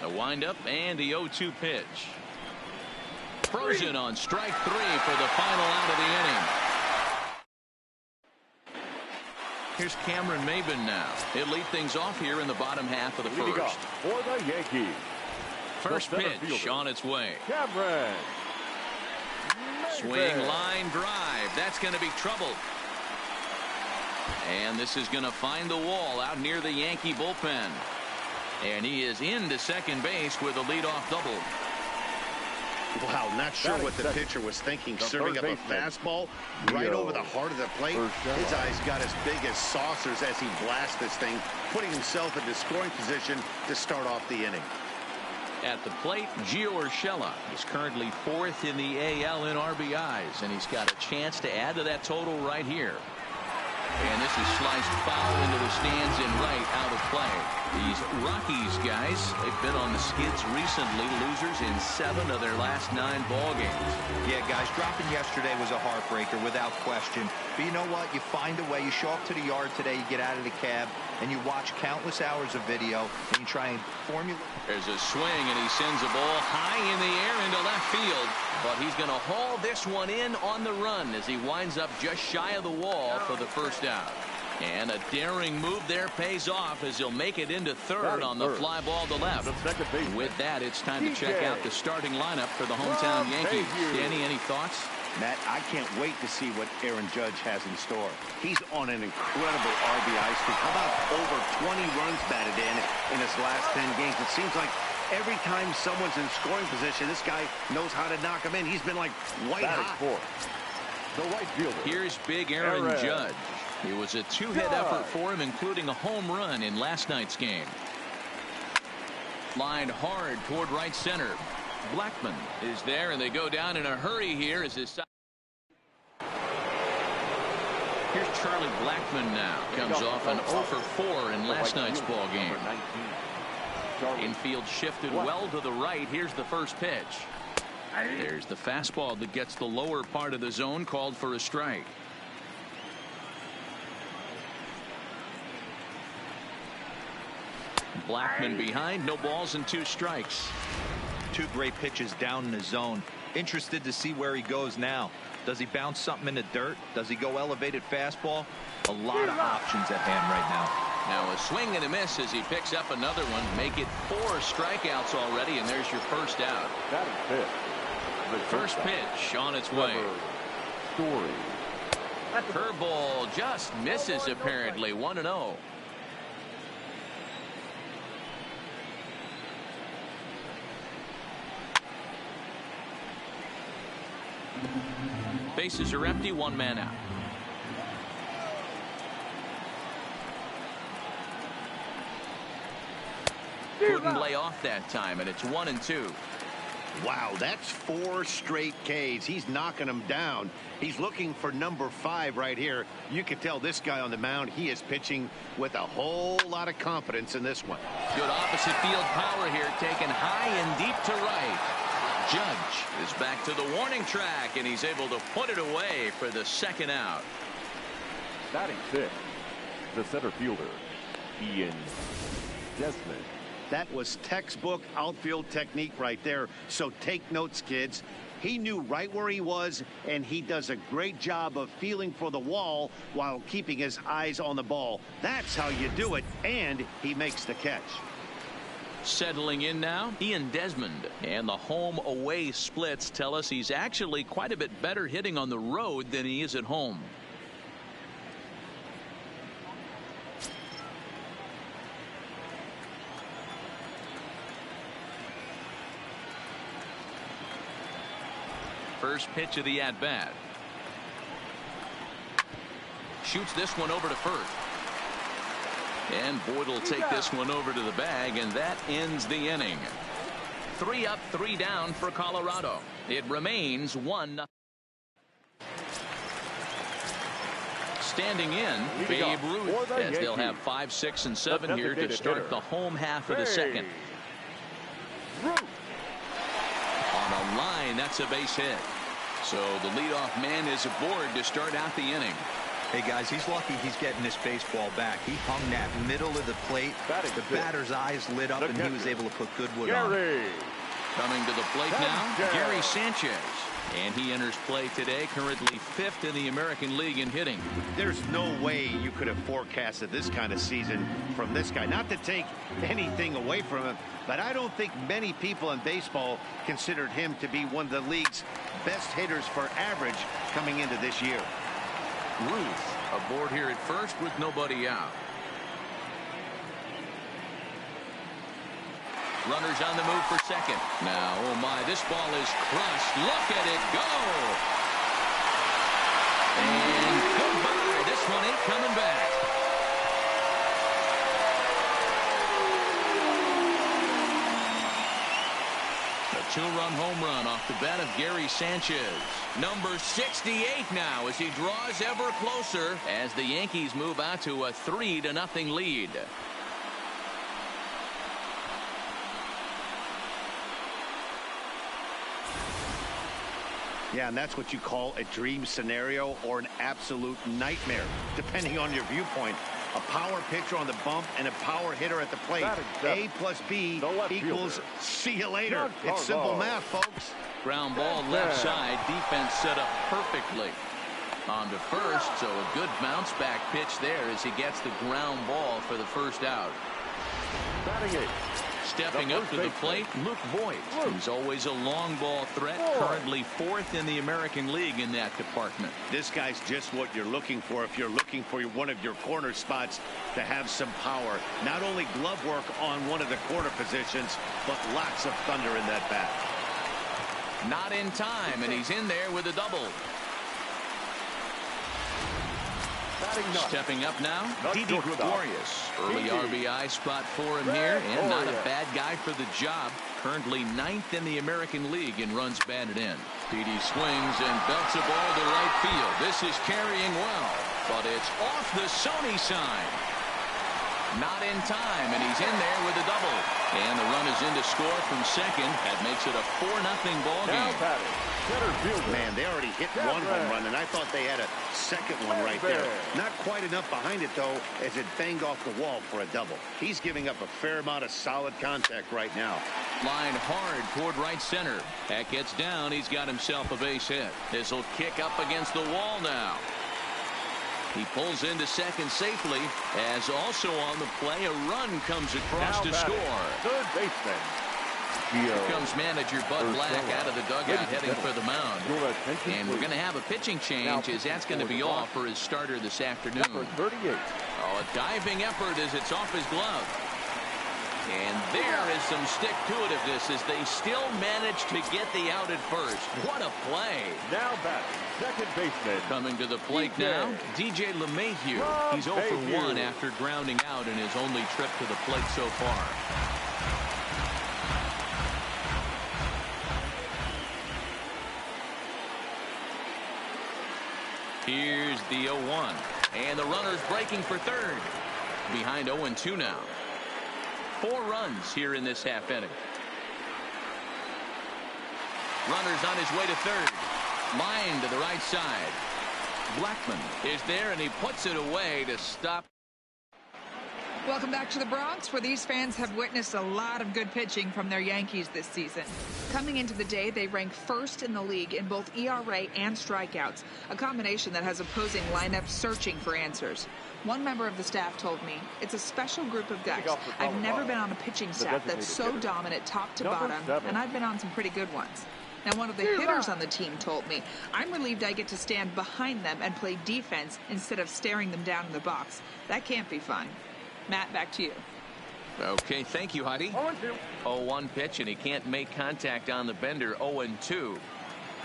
The windup and the 0-2 pitch. Frozen on strike 3 for the final out of the inning. Here's Cameron Maybin now. He'll lead things off here in the bottom half of the first. For the Yankees. First pitch on its way. Cameron. Swing, line drive. That's going to be trouble. And this is going to find the wall out near the Yankee bullpen. And he is into second base with a leadoff double. Wow, not sure what the pitcher was thinking, serving up a fastball right over the heart of the plate. His eyes got as big as saucers as he blasts this thing, putting himself into scoring position to start off the inning. At the plate, Gio Urshela is currently 4th in the AL in RBIs, and he's got a chance to add to that total right here. And this is sliced foul into the stands and right, out of play. These Rockies guys, they've been on the skids recently, losers in 7 of their last 9 ball games. Yeah, guys, dropping yesterday was a heartbreaker without question. But you know what? You find a way. You show up to the yard today, you get out of the cab, and you watch countless hours of video, and you try and formulate. There's a swing, and he sends a ball high in the air into left field. But he's going to haul this one in on the run as he winds up just shy of the wall for the first out. And a daring move there pays off as he'll make it into third on the fly ball to left. With that, it's time to check out the starting lineup for the hometown Yankees. Danny, any thoughts? Matt, I can't wait to see what Aaron Judge has in store. He's on an incredible RBI streak. How about over 20 runs batted in his last 10 games? It seems like every time someone's in scoring position, this guy knows how to knock him in. He's been like white hot. The right fielder. Here's big Aaron Judge. It was a 2-hit effort for him, including a home run in last night's game. Lined hard toward right center. Blackman is there, and they go down in a hurry here as his. Here's Charlie Blackman now. Comes off an 0 for 4 in last night's ball game. Infield shifted well to the right. Here's the first pitch. There's the fastball that gets the lower part of the zone, called for a strike. Blackman behind, no balls and 2 strikes. 2 great pitches down in the zone. Interested to see where he goes now. Does he bounce something in the dirt? Does he go elevated fastball? A lot of options at hand right now. Now a swing and a miss as he picks up another one. Make it 4 strikeouts already, and there's your first out. That is it. First pitch on its way. Curveball just misses apparently. 1-0. Bases are empty, 1 man out. Couldn't lay off that time, and it's 1-2. Wow, that's 4 straight Ks. He's knocking them down. He's looking for number 5 right here. You can tell this guy on the mound, he is pitching with a whole lot of confidence in this one. Good opposite field power here, taken high and deep to right. Judge is back to the warning track, and he's able to put it away for the second out. Batting 6, the center fielder, Ian Desmond. That was textbook outfield technique right there. So take notes, kids. He knew right where he was, and he does a great job of feeling for the wall while keeping his eyes on the ball. That's how you do it, and he makes the catch. Settling in now, Ian Desmond. And the home-away splits tell us he's actually quite a bit better hitting on the road than he is at home. First pitch of the at-bat. Shoots this one over to first. And Boyd will take this one over to the bag, and that ends the inning. 3 up, 3 down for Colorado. It remains 1-0. Standing in, Babe Ruth, as they'll have 5, 6, and 7 here to start the home half of the second. On a line, that's a base hit. So the leadoff man is aboard to start out the inning. Hey, guys, he's lucky he's getting this baseball back. He hung that middle of the plate. The batter's eyes lit up, and he was able to put good wood on. Coming to the plate now, Gary Sanchez. And he enters play today, currently 5th in the American League in hitting. There's no way you could have forecasted this kind of season from this guy. Not to take anything away from him, but I don't think many people in baseball considered him to be one of the league's best hitters for average coming into this year. Ruth aboard here at first with nobody out. Runners on the move for second. Now, oh my, this ball is crushed. Look at it go. And goodbye. This one ain't coming back. A 2-run home run off the bat of Gary Sanchez. Number 68 now as he draws ever closer as the Yankees move out to a 3-0 lead. Yeah, and that's what you call a dream scenario or an absolute nightmare, depending on your viewpoint. A power pitcher on the bump and a power hitter at the plate. A plus B equals see you later. It's simple math, folks. Ground ball left side. Defense set up perfectly. On to first, so a good bounce back pitch there as he gets the ground ball for the first out. Stepping up to the plate, Luke Voigt. He's always a long ball threat, currently 4th in the American League in that department. This guy's just what you're looking for if you're looking for one of your corner spots to have some power. Not only glove work on one of the corner positions, but lots of thunder in that bat. Not in time, and he's in there with a double. Stepping up now, Didi Gregorius. Early RBI spot for him here, and not a bad guy for the job. Currently 9th in the American League in runs batted in. Didi swings and belts a ball to right field. This is carrying well, but it's off the Sony sign. Not in time, and he's in there with a double. And the run is in to score from second. That makes it a 4-0 ball game. Man, they already hit one home run, and I thought they had a second one right there. Not quite enough behind it, though, as it banged off the wall for a double. He's giving up a fair amount of solid contact right now. Line hard toward right center. That gets down. He's got himself a base hit. This will kick up against the wall now. He pulls into second safely, as also on the play, a run comes across to score. Third baseman. Here comes manager Bud Black out of the dugout heading for the mound. And we're going to have a pitching change as that's going to be off for his starter this afternoon. Oh, a diving effort as it's off his glove. And there is some stick-to-itiveness as they still manage to get the out at first. What a play. Now back, second baseman. Coming to the plate now, DJ LeMahieu. He's 0 for 1 after grounding out in his only trip to the plate so far. Here's the 0-1. And the runner's breaking for third. Behind 0-2 now. 4 runs here in this half inning. Runner's on his way to third. Line to the right side. Blackman is there, and he puts it away to stop. Welcome back to the Bronx, where these fans have witnessed a lot of good pitching from their Yankees this season. Coming into the day, they rank 1st in the league in both ERA and strikeouts, a combination that has opposing lineups searching for answers. One member of the staff told me, it's a special group of guys. I've never been on a pitching staff that's so dominant top to bottom, and I've been on some pretty good ones. Now, one of the hitters on the team told me, I'm relieved I get to stand behind them and play defense instead of staring them down in the box. That can't be fun. Matt, back to you. Okay, thank you, Heidi. 0-1 pitch, and he can't make contact on the bender. 0-2.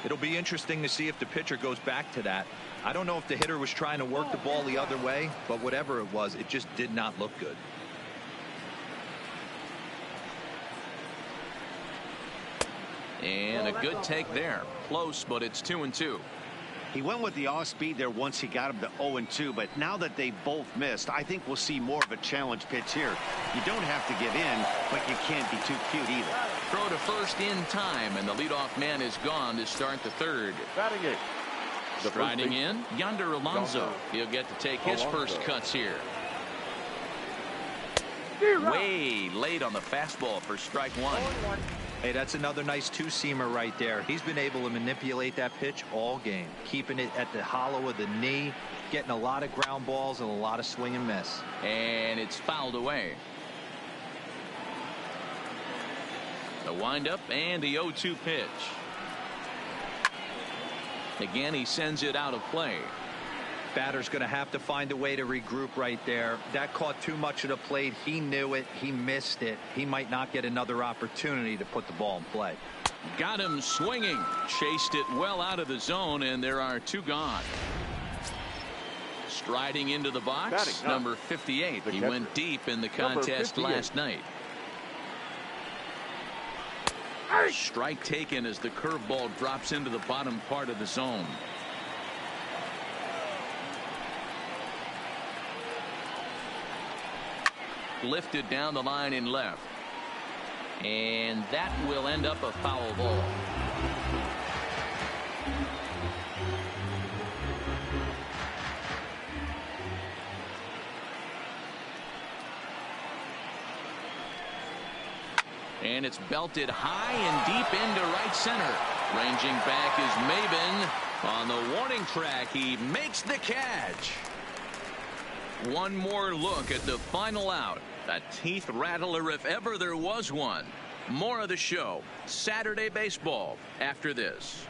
It'll be interesting to see if the pitcher goes back to that. I don't know if the hitter was trying to work the ball the other way, but whatever it was, it just did not look good. And a good take there. Close, but it's 2-2. He went with the off-speed there once he got him to 0-2, but now that they both missed, I think we'll see more of a challenge pitch here. You don't have to give in, but you can't be too cute either. Throw to first in time, and the leadoff man is gone to start the third. Batting eighth. Striding in, Yonder Alonso. He'll get to take his first cuts here. Way late on the fastball for strike one. Hey, that's another nice two-seamer right there. He's been able to manipulate that pitch all game, keeping it at the hollow of the knee, getting a lot of ground balls and a lot of swing and miss. And it's fouled away. The windup and the 0-2 pitch. Again, he sends it out of play. Batter's going to have to find a way to regroup right there. That caught too much of the plate. He knew it. He missed it. He might not get another opportunity to put the ball in play. Got him swinging. Chased it well out of the zone, and there are two gone. Striding into the box, number 58. He went deep in the contest last night. Strike taken as the curveball drops into the bottom part of the zone. Lifted down the line in left. And that will end up a foul ball. And it's belted high and deep into right center. Ranging back is Maben on the warning track. He makes the catch. One more look at the final out. A teeth rattler if ever there was one. More of the show. Saturday baseball after this.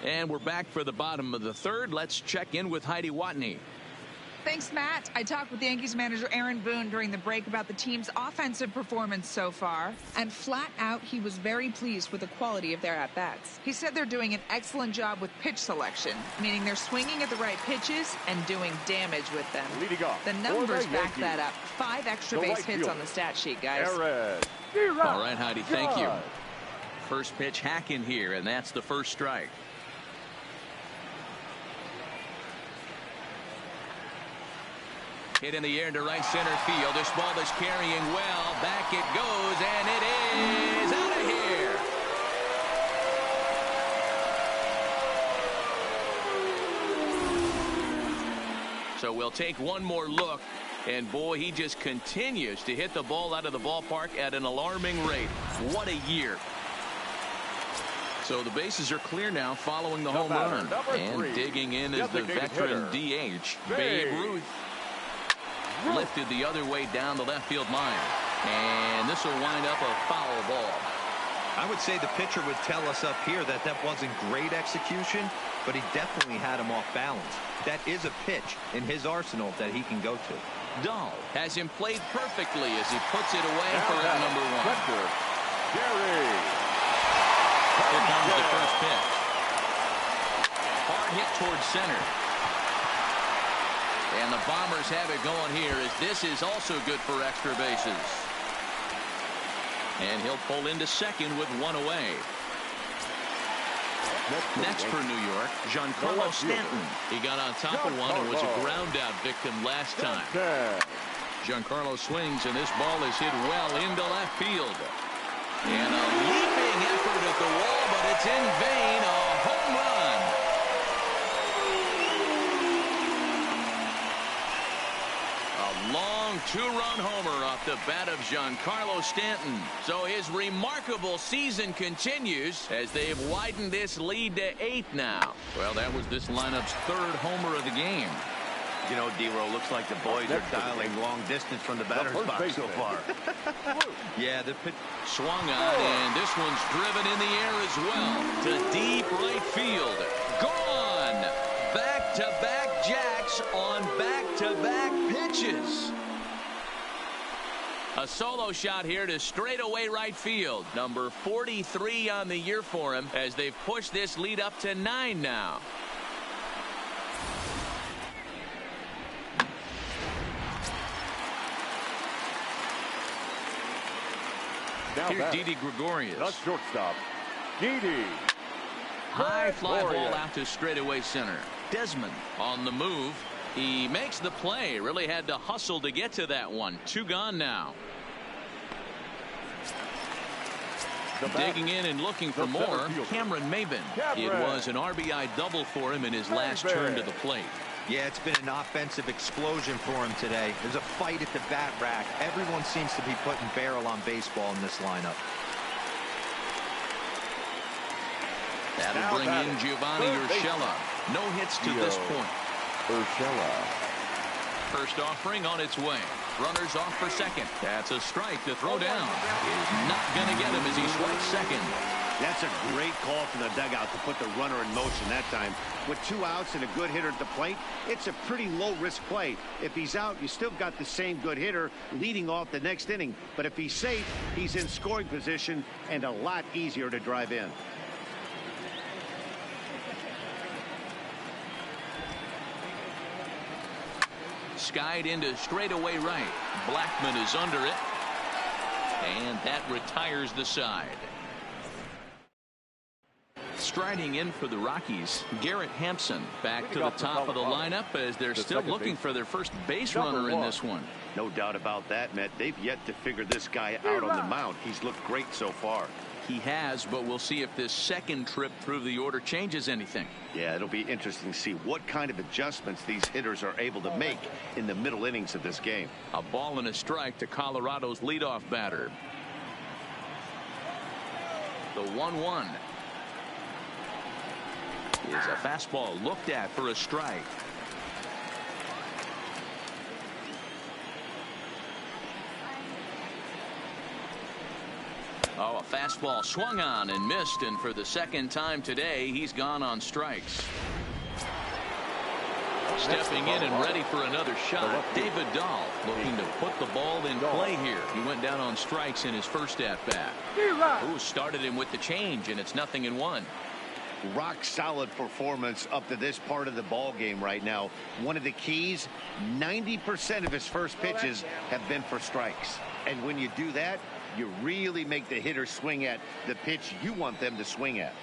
And we're back for the bottom of the third. Let's check in with Heidi Watney. Thanks, Matt. I talked with Yankees manager Aaron Boone during the break about the team's offensive performance so far, and flat out he was very pleased with the quality of their at-bats. He said they're doing an excellent job with pitch selection, meaning they're swinging at the right pitches and doing damage with them. Leading off, the numbers back that up. 5 extra base hits on the stat sheet, guys. All right, Heidi, thank you. First pitch hack in here, and that's the first strike. Hit in the air to right center field. This ball is carrying well. Back it goes, and it is out of here. So we'll take one more look. And boy, he just continues to hit the ball out of the ballpark at an alarming rate. What a year. So the bases are clear now following the home run. And digging in is the veteran DH, Babe Ruth. Lifted the other way down the left field line. And this will wind up a foul ball. I would say the pitcher would tell us up here that that wasn't great execution, but he definitely had him off balance. That is a pitch in his arsenal that he can go to. Dahl has him played perfectly as he puts it away for out number one. Here comes the first pitch. Hard hit towards center. And the Bombers have it going here as this is also good for extra bases. And he'll pull into second with one away. Next for New York, Giancarlo Stanton. He got on top of one and was a ground out victim last time. Giancarlo swings, and this ball is hit well into left field. And a leaping effort at the wall, but it's in vain. A home run. A long two-run homer off the bat of Giancarlo Stanton. So his remarkable season continues as they've widened this lead to 8 now. Well, that was this lineup's third homer of the game. You know, D-Row, looks like the boys are dialing long distance from the batter's box so far. Yeah, the pitch swung on, and this one's driven in the air as well to deep right field. Gone. Back-to-back jacks on back-to-back pitches. A solo shot here to straightaway right field. Number 43 on the year for him as they've pushed this lead up to 9 now. Now Here's batting, Didi Gregorius. the shortstop, Didi. High fly ball Gregorius. out to straightaway center. Desmond on the move. He makes the play. Really had to hustle to get to that one. 2 gone now. Digging in and looking for more, Cameron Maybin. It was an RBI double for him in his last turn to the plate. Yeah, it's been an offensive explosion for him today. There's a fight at the bat rack. Everyone seems to be putting barrel on baseball in this lineup. That'll bring in Giovanni Urshela. No hits to this point. Urshela. First offering on its way. Runners off for second. That's a strike to throw down. Is not going to get him as he strikes second. That's a great call from the dugout to put the runner in motion that time. With 2 outs and a good hitter at the plate, it's a pretty low-risk play. If he's out, you still got the same good hitter leading off the next inning. But if he's safe, he's in scoring position and a lot easier to drive in. Skied into straightaway right. Blackman is under it. And that retires the side. Striding in for the Rockies, Garrett Hampson back to the top of the lineup as they're still looking for their first base runner in this one. No doubt about that, Matt. They've yet to figure this guy out on the mound. He's looked great so far. He has, but we'll see if this second trip through the order changes anything. Yeah, it'll be interesting to see what kind of adjustments these hitters are able to make in the middle innings of this game. A ball and a strike to Colorado's leadoff batter. The 1-1 is a fastball looked at for a strike. Oh, a fastball swung on and missed, and for the second time today, he's gone on strikes. Stepping in and ready for another shot, David Dahl looking to put the ball in play here. He went down on strikes in his first at-bat. Who started him with the change, and it's 0-1. Rock solid performance up to this part of the ball game right now. One of the keys, 90% of his first pitches have been for strikes. And when you do that, you really make the hitter swing at the pitch you want them to swing at.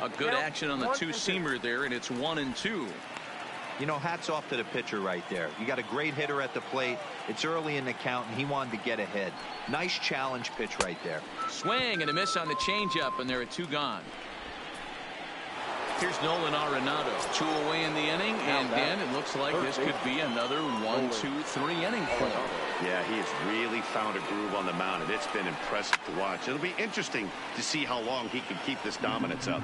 A good action on the two-seamer there, and it's 1-2. You know, hats off to the pitcher right there. You got a great hitter at the plate. It's early in the count, and he wanted to get ahead. Nice challenge pitch right there. Swing and a miss on the changeup, and there are 2 gone. Here's Nolan Arenado. 2 away in the inning, and Ben, it looks like this could be another 1-2-3 inning for him. Yeah, he has really found a groove on the mound, and it's been impressive to watch. It'll be interesting to see how long he can keep this dominance up.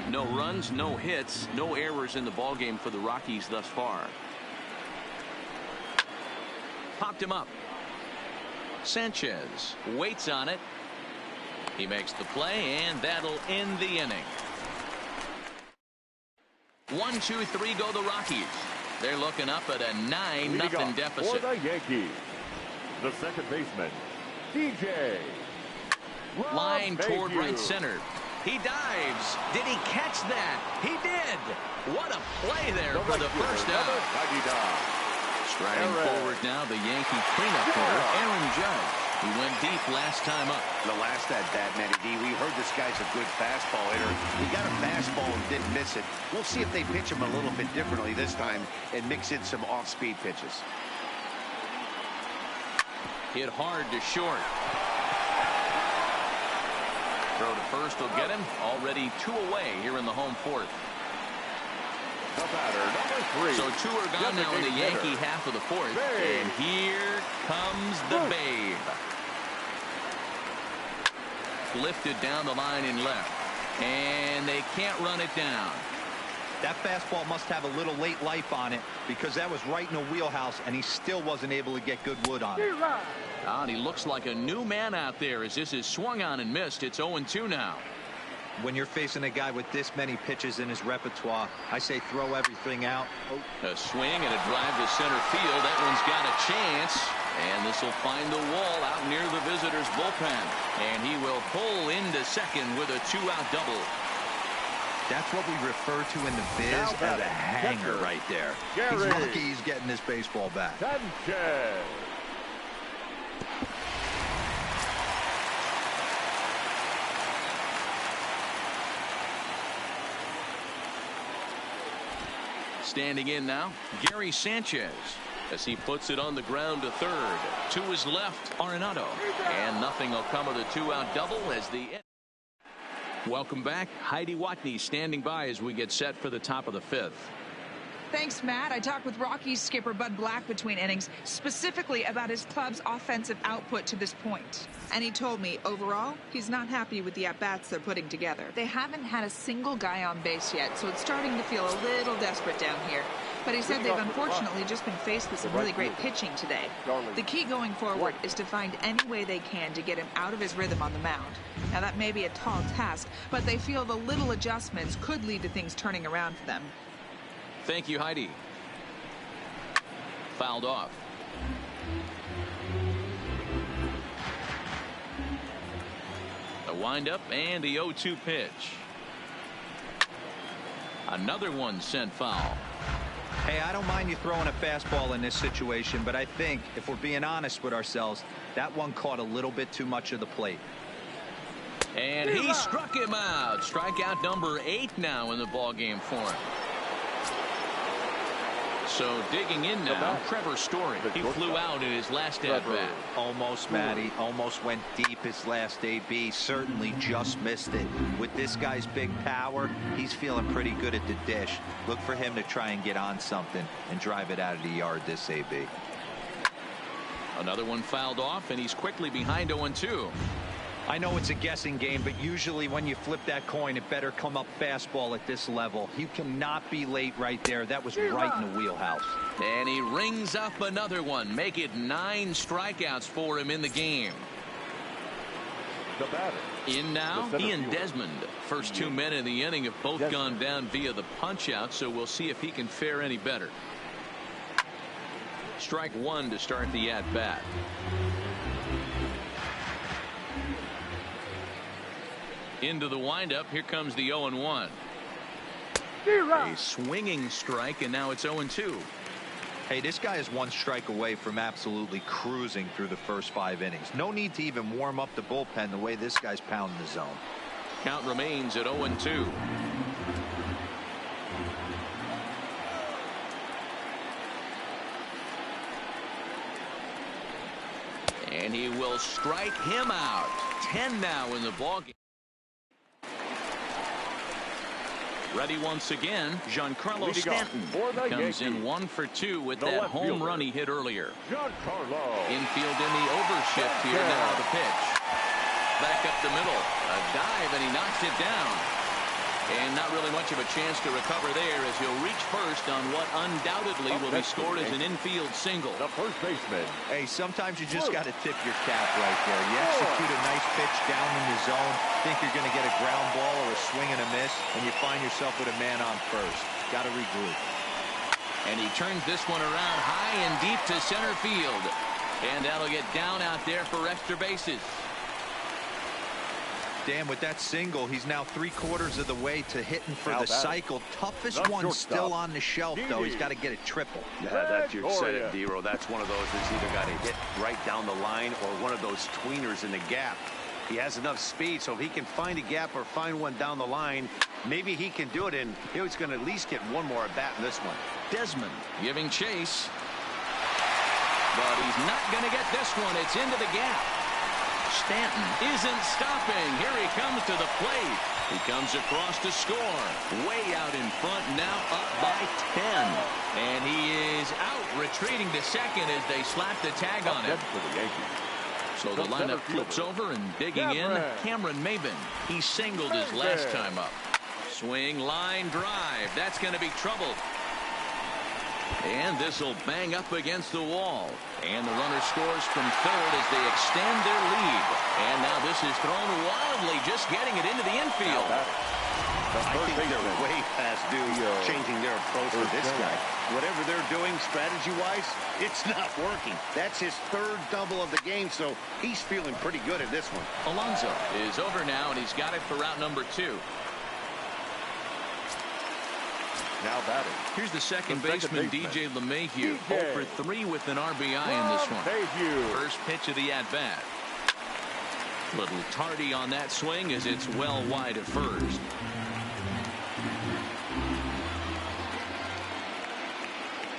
No runs, no hits, no errors in the ballgame for the Rockies thus far. Popped him up. Sanchez waits on it. He makes the play, and that'll end the inning. 1-2-3 go the Rockies. They're looking up at a 9-0 deficit. For the Yankees, the second baseman, DJ. Line toward right center. He dives. Did he catch that? He did. What a play there for the first out. Striding forward now, the Yankee cleanup hitter, Aaron Judge. He went deep last time up. The last at-bat, Matty D, we heard this guy's a good fastball hitter. He got a fastball and didn't miss it. We'll see if they pitch him a little bit differently this time and mix in some off-speed pitches. Hit hard to short. Throw to first will get him. Already 2 away here in the home fourth. The batter, number 3. So 2 are gone now in the Yankee half of the fourth. And here comes the Babe. Lifted down the line in left. And they can't run it down. That fastball must have a little late life on it because that was right in the wheelhouse, and he still wasn't able to get good wood on it. And he looks like a new man out there as this is swung on and missed. It's 0-2 now. When you're facing a guy with this many pitches in his repertoire, I say throw everything out. A swing and a drive to center field. That one's got a chance. And this will find the wall out near the visitors' bullpen. And he will pull into second with a 2-out double. That's what we refer to in the biz as a hanger right there. He's lucky he's getting his baseball back. Sanchez. Standing in now, Gary Sanchez, as he puts it on the ground to third. To his left, Arenado. And nothing will come of the two-out double as the... Welcome back. Heidi Watney standing by as we get set for the top of the fifth. Thanks, Matt. I talked with Rockies skipper Bud Black between innings, specifically about his club's offensive output to this point. And he told me, overall, he's not happy with the at-bats they're putting together. They haven't had a single guy on base yet, so it's starting to feel a little desperate down here. But he said they've unfortunately just been faced with some really great pitching today. The key going forward is to find any way they can to get him out of his rhythm on the mound. Now, that may be a tall task, but they feel the little adjustments could lead to things turning around for them. Thank you, Heidi. Fouled off. A windup and the 0-2 pitch. Another one sent foul. Hey, I don't mind you throwing a fastball in this situation, but I think if we're being honest with ourselves, that one caught a little bit too much of the plate. And he struck him out. Strikeout number 8 now in the ballgame for him. So digging in now, Trevor Story. He flew out in his last at-bat. Almost, Matty. Almost went deep his last AB. Certainly just missed it. With this guy's big power, he's feeling pretty good at the dish. Look for him to try and get on something and drive it out of the yard this AB. Another one fouled off, and he's quickly behind 0-2. I know it's a guessing game, but usually when you flip that coin, it better come up fastball at this level. You cannot be late right there. That was right in the wheelhouse. And he rings up another one. Make it 9 strikeouts for him in the game. The batter. In now, he and Desmond. First 2 men in the inning have both gone down via the punch-out, so we'll see if he can fare any better. Strike 1 to start the at-bat. Into the windup. Here comes the 0-1. A swinging strike, and now it's 0-2. Hey, this guy is 1 strike away from absolutely cruising through the first 5 innings. No need to even warm up the bullpen the way this guy's pounding the zone. Count remains at 0-2. And he will strike him out. 10 now in the ballgame. Ready once again, Giancarlo Stanton comes in 1 for 2 with that home run he hit earlier. Infield in the overshift here now. The pitch back up the middle, a dive, and he knocks it down. And not really much of a chance to recover there as he'll reach first on what undoubtedly will be scored as an infield single. The first baseman. Hey, sometimes you just got to tip your cap right there. You execute a nice pitch down in the zone, think you're going to get a ground ball or a swing and a miss, and you find yourself with a man on first. Got to regroup. And he turns this one around high and deep to center field. And that'll get down out there for extra bases. Dan, with that single, he's now 3/4 of the way to hitting for the cycle. Toughest one still on the shelf, though. He's got to get a triple. Yeah, that's you said it, D-Row. That's one of those that's either got to hit right down the line or one of those tweeners in the gap. He has enough speed, so if he can find a gap or find one down the line, maybe he can do it, and he's going to at least get one more at bat in this one. Desmond giving chase. But he's not going to get this one. It's into the gap. Stanton isn't stopping. Here he comes to the plate. He comes across to score. Way out in front, now up by 10. And he is out, retreating to second as they slap the tag on him. For the Yankees. So the lineup flips over, and digging in, Cameron Maben. He singled his last time up. Swing, line, drive. That's going to be trouble. And this will bang up against the wall. And the runner scores from third as they extend their lead. And now this is thrown wildly, just getting it into the infield. I think they're way past due changing their approach with this guy. Whatever they're doing strategy-wise, it's not working. That's his 3rd double of the game, so he's feeling pretty good at this one. Alonso is over now, and he's got it for route number 2. Now batting. Here's the second baseman, DJ LeMahieu. 0 for 3 with an RBI in this one. First pitch of the at-bat. Little tardy on that swing as it's well wide of first.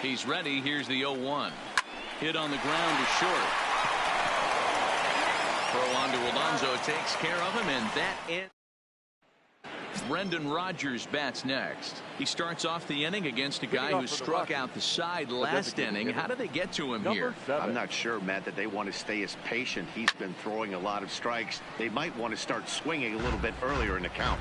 He's ready. Here's the 0-1. Hit on the ground to short. Throw on to Alonso takes care of him, and that ends. Brendan Rodgers bats next. He starts off the inning against a guy who struck out the side last inning. How did they get to him here? I'm not sure, Matt, that they want to stay as patient. He's been throwing a lot of strikes. They might want to start swinging a little bit earlier in the count.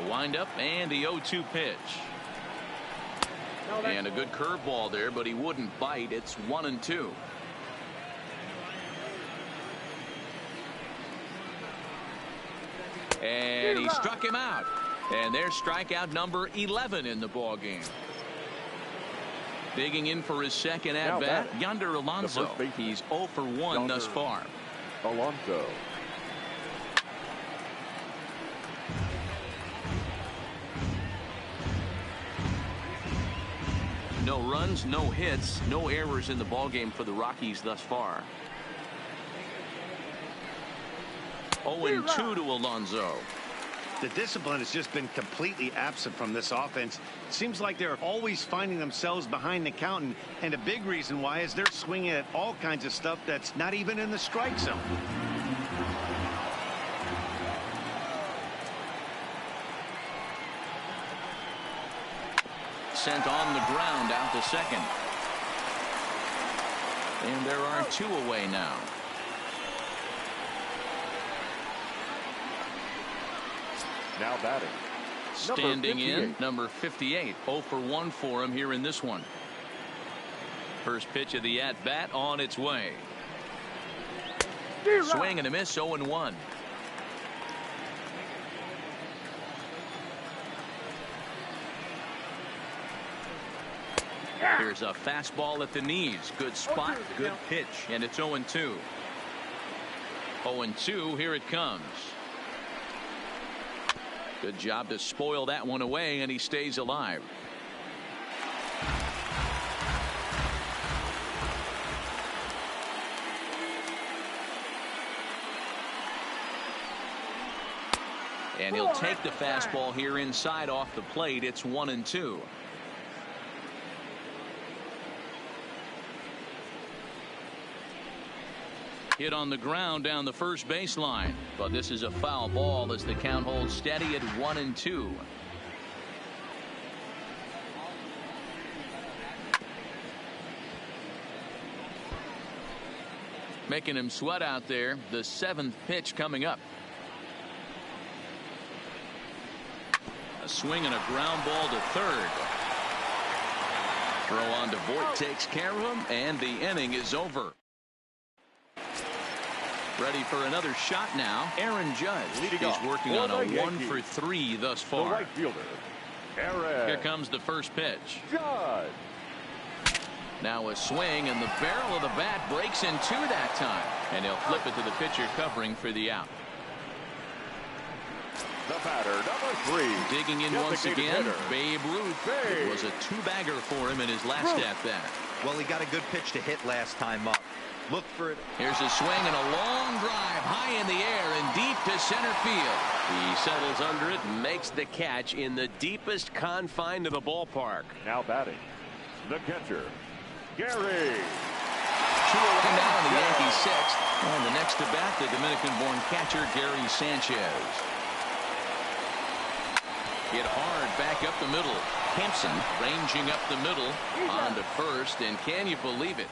Windup and the 0-2 pitch. And a good curveball there, but he wouldn't bite. It's 1-2. And he struck him out. And there's strikeout number 11 in the ball game. Digging in for his second at bat, Yonder Alonso. He's 0 for 1 thus far. Alonso. No runs, no hits, no errors in the ballgame for the Rockies thus far. 0-2 to Alonso. The discipline has just been completely absent from this offense. It seems like they're always finding themselves behind the count, and a big reason why is they're swinging at all kinds of stuff that's not even in the strike zone. Sent on the ground out to second. And there are 2 away now. Now batting. Standing in, number 58. 0 for 1 for him here in this one. First pitch of the at-bat on its way. Swing and a miss, 0-1. Here's a fastball at the knees. Good spot, good pitch, and it's 0-2. 0-2, here it comes. Good job to spoil that one away, and he stays alive. And he'll take the fastball here inside off the plate. It's 1-2. Hit on the ground down the first baseline, but this is a foul ball as the count holds steady at 1-2. Making him sweat out there. The 7th pitch coming up. A swing and a ground ball to third. Throw on to Voit takes care of him, and the inning is over. Ready for another shot now. Aaron Judge. He's working on a 1 for 3 thus far. The right fielder, Aaron. Here comes the first pitch. Judge. Now a swing, and the barrel of the bat breaks in 2 that time. And he'll flip it to the pitcher covering for the out. The batter, number 3. Digging in once again, Babe Ruth. It was a 2-bagger for him in his last at-bat. Well, he got a good pitch to hit last time up. Look for it. Here's a swing and a long drive high in the air and deep to center field. He settles under it and makes the catch in the deepest confine of the ballpark. Now batting, the catcher, Gary. 2 away now in the Yankees 6th. And the next to bat, the Dominican-born catcher Gary Sanchez. Hit hard back up the middle. Hampson ranging up the middle on to first, and can you believe it?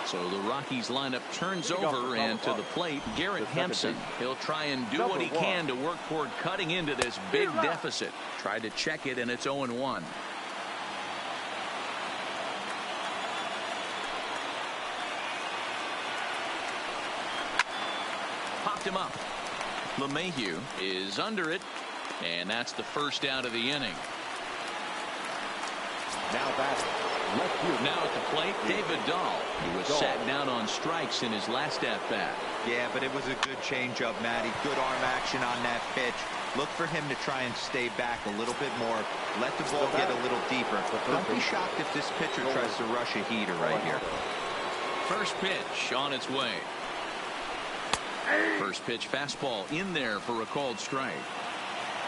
So the Rockies lineup turns over, and to the plate, Garrett Hampson. He'll try and do what he can to work toward cutting into this big deficit. Tried to check it, and it's 0-1. Popped him up. LeMahieu is under it, and that's the first out of the inning. Now batting, left field. Now at the plate, David Dahl. He was sat down on strikes in his last at-bat. Yeah, but it was a good changeup, Matty. Good arm action on that pitch. Look for him to try and stay back a little bit more. Let the ball get a little deeper. Don't be shocked if this pitcher tries to rush a heater right here. First pitch on its way. First pitch fastball in there for a called strike.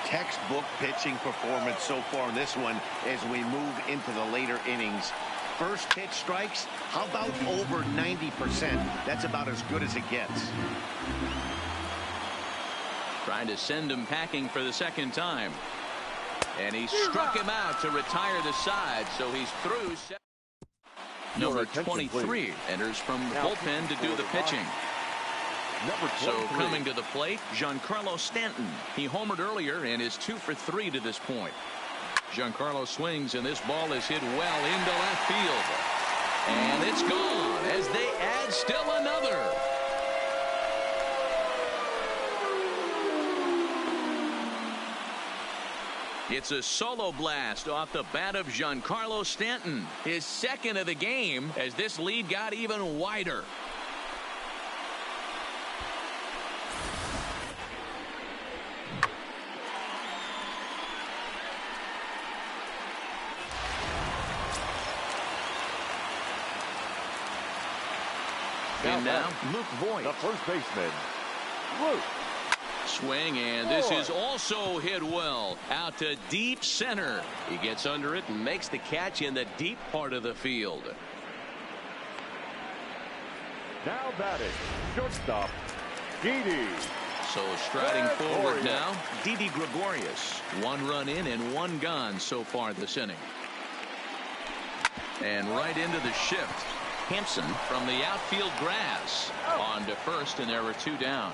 Textbook pitching performance so far in this one as we move into the later innings. First pitch strikes, how about over 90%? That's about as good as it gets. Trying to send him packing for the second time. And he struck him out to retire the side, so he's through. Number 23 enters from the bullpen to do the pitching. So coming to the plate, Giancarlo Stanton. He homered earlier and is 2 for 3 to this point. Giancarlo swings, and this ball is hit well into left field. And it's gone as they add still another. It's a solo blast off the bat of Giancarlo Stanton. His second of the game as this lead got even wider. And now, Luke Voigt. The first baseman, Luke. Swing, and this is also hit well out to deep center. He gets under it and makes the catch in the deep part of the field. Now batting, shortstop, Didi. So striding forward now, Didi Gregorius. 1 run in and 1 gone so far this inning. And right into the shift. Hampson from the outfield grass on to first, and there were 2 down.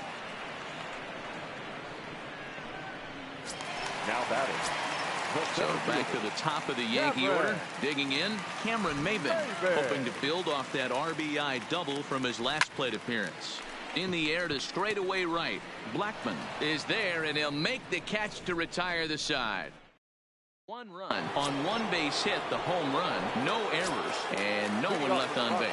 Now batting. So back to the top of the Yankee order. Digging in, Cameron Maybin, hoping to build off that RBI double from his last plate appearance. In the air to straightaway right. Blackman is there, and he'll make the catch to retire the side. 1 run on 1 base hit, the home run, no errors, and no one left on base.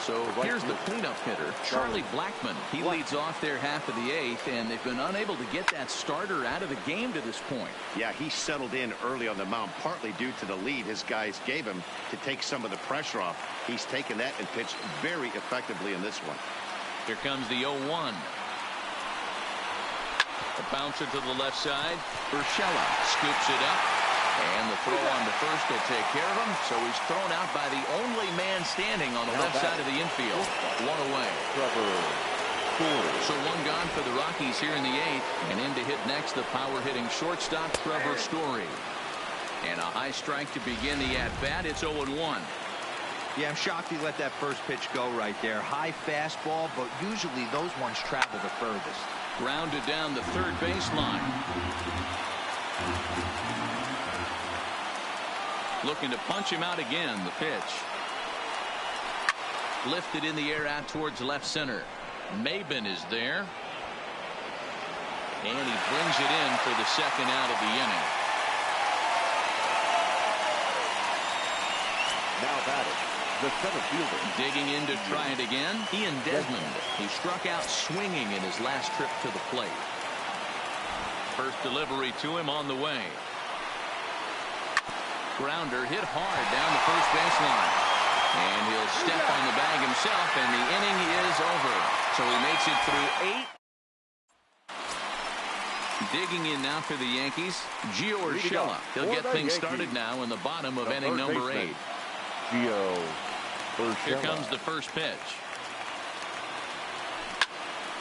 So here's the cleanup hitter, Charlie Blackman. He leads off their half of the 8th, and they've been unable to get that starter out of the game to this point. Yeah, he settled in early on the mound, partly due to the lead his guys gave him to take some of the pressure off. He's taken that and pitched very effectively in this one. Here comes the 0-1. A bouncer to the left side. Urshela scoops it up. And the throw on to first will take care of him. So he's thrown out by the only man standing on the left side of the infield. 1 away. So 1 gone for the Rockies here in the 8th. And in to hit next, the power-hitting shortstop, Trevor Story. And a high strike to begin the at-bat. It's 0-1. Yeah, I'm shocked he let that first pitch go right there. High fastball, but usually those ones travel the furthest. Grounded down the third baseline. Looking to punch him out again. The pitch. Lifted in the air out towards left center. Maybin is there. And he brings it in for the second out of the inning. Now batting, the center fielder. Digging in to try it again, Ian Desmond. He struck out swinging in his last trip to the plate. First delivery to him on the way. Grounder hit hard down the first baseline. And he'll step on the bag himself, and the inning is over. So he makes it through 8. Digging in now for the Yankees, Gio Urshela. He'll get things started now in the bottom of inning number 8. Gio Urshela. Here comes the first pitch.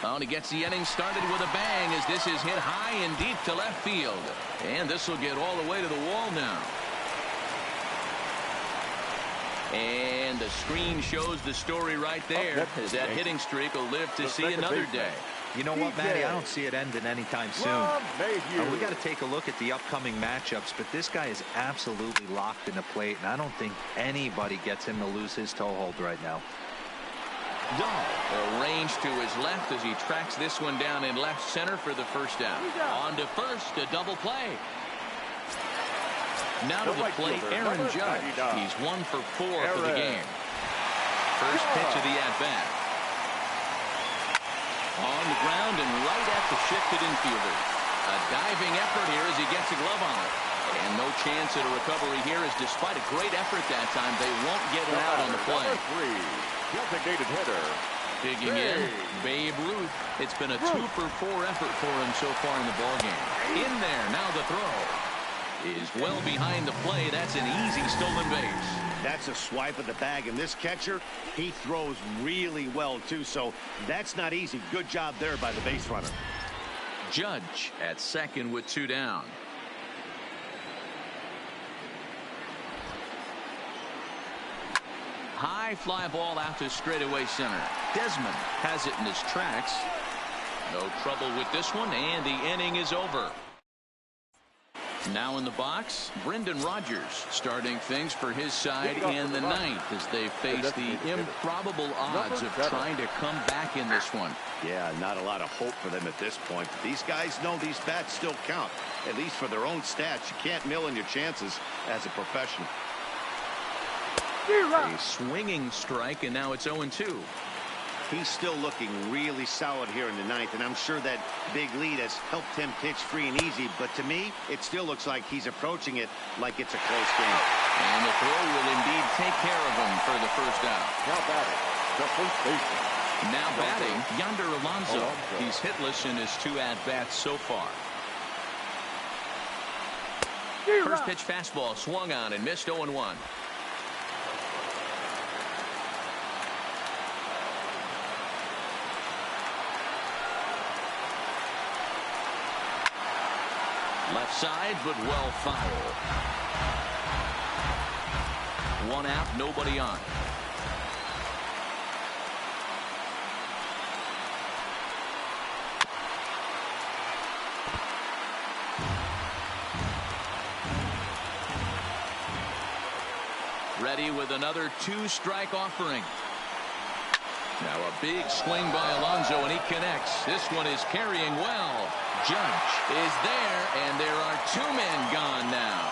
Oh, and he gets the inning started with a bang as this is hit high and deep to left field. And this will get all the way to the wall now. And the screen shows the story right there as that hitting streak will live to see another day. You know what, Matty? I don't see it ending anytime soon. We got to take a look at the upcoming matchups, but this guy is absolutely locked in the plate, and I don't think anybody gets him to lose his toehold right now. Dahl arranged to his left as he tracks this one down in left center for the first out. On to first, a double play. Now to the plate, Aaron Judge. He's 1 for 4 for the game. First pitch of the at-bat. On the ground and right at the shifted infielder. A diving effort here as he gets a glove on it. And no chance at a recovery here, as despite a great effort that time, they won't get it out on the play. Designated hitter. Digging in, Babe Ruth. It's been a 2 for 4 effort for him so far in the ballgame. In there, now the throw is well behind the play. That's an easy stolen base. That's a swipe of the bag, and this catcher, he throws really well too, so that's not easy. Good job there by the base runner. Judge at second with 2 down. High fly ball out to straightaway center. Desmond has it in his tracks. No trouble with this one, and the inning is over. Now in the box, Brendan Rodgers starting things for his side in the 9th as they face the improbable odds of trying to come back in this one. Yeah, not a lot of hope for them at this point. But these guys know these bats still count, at least for their own stats. You can't mill in your chances as a professional. A swinging strike, and now it's 0-2. He's still looking really solid here in the 9th, and I'm sure that big lead has helped him pitch free and easy. But to me, it still looks like he's approaching it like it's a close game. And the throw will indeed take care of him for the first out. Now batting, the first baseman. Now batting, Yonder Alonso. He's hitless in his 2 at-bats so far. First pitch fastball swung on and missed 0-1. Left side, but well foul. 1 out, nobody on. Ready with another 2-strike offering. Now a big swing by Alonso, and he connects. This one is carrying well. Judge is there, and there are 2 men gone now.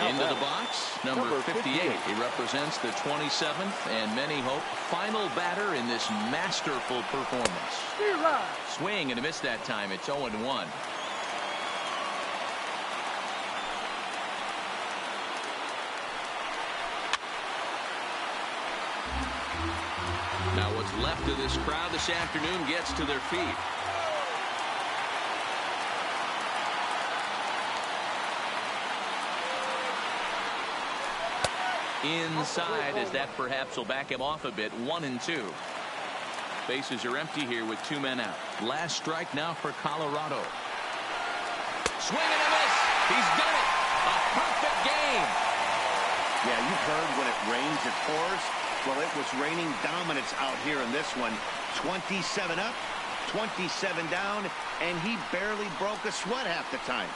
Into the box, number 58. He represents the 27th, and many hope, final batter in this masterful performance. Swing and a miss that time. It's 0-1. Now what's left of this crowd this afternoon gets to their feet. Inside, as that perhaps will back him off a bit. 1-2. Bases are empty here with 2 men out. Last strike now for Colorado. Swing and a miss. He's done it. A perfect game. Yeah, you've heard when it rains, it pours. Well, it was raining dominance out here in this one. 27 up, 27 down, and he barely broke a sweat half the time.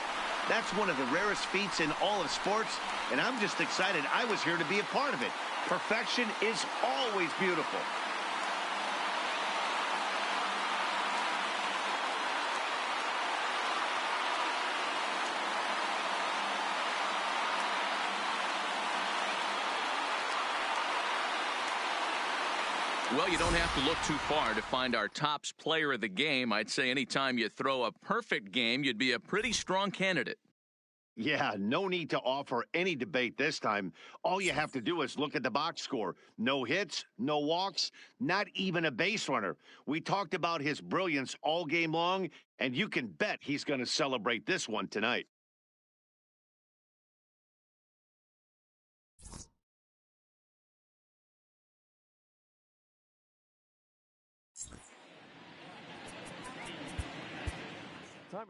That's one of the rarest feats in all of sports, and I'm just excited I was here to be a part of it. Perfection is always beautiful. Well, you don't have to look too far to find our tops player of the game. I'd say anytime you throw a perfect game, you'd be a pretty strong candidate. Yeah, no need to offer any debate this time. All you have to do is look at the box score. No hits, no walks, not even a base runner. We talked about his brilliance all game long, and you can bet he's going to celebrate this one tonight. Time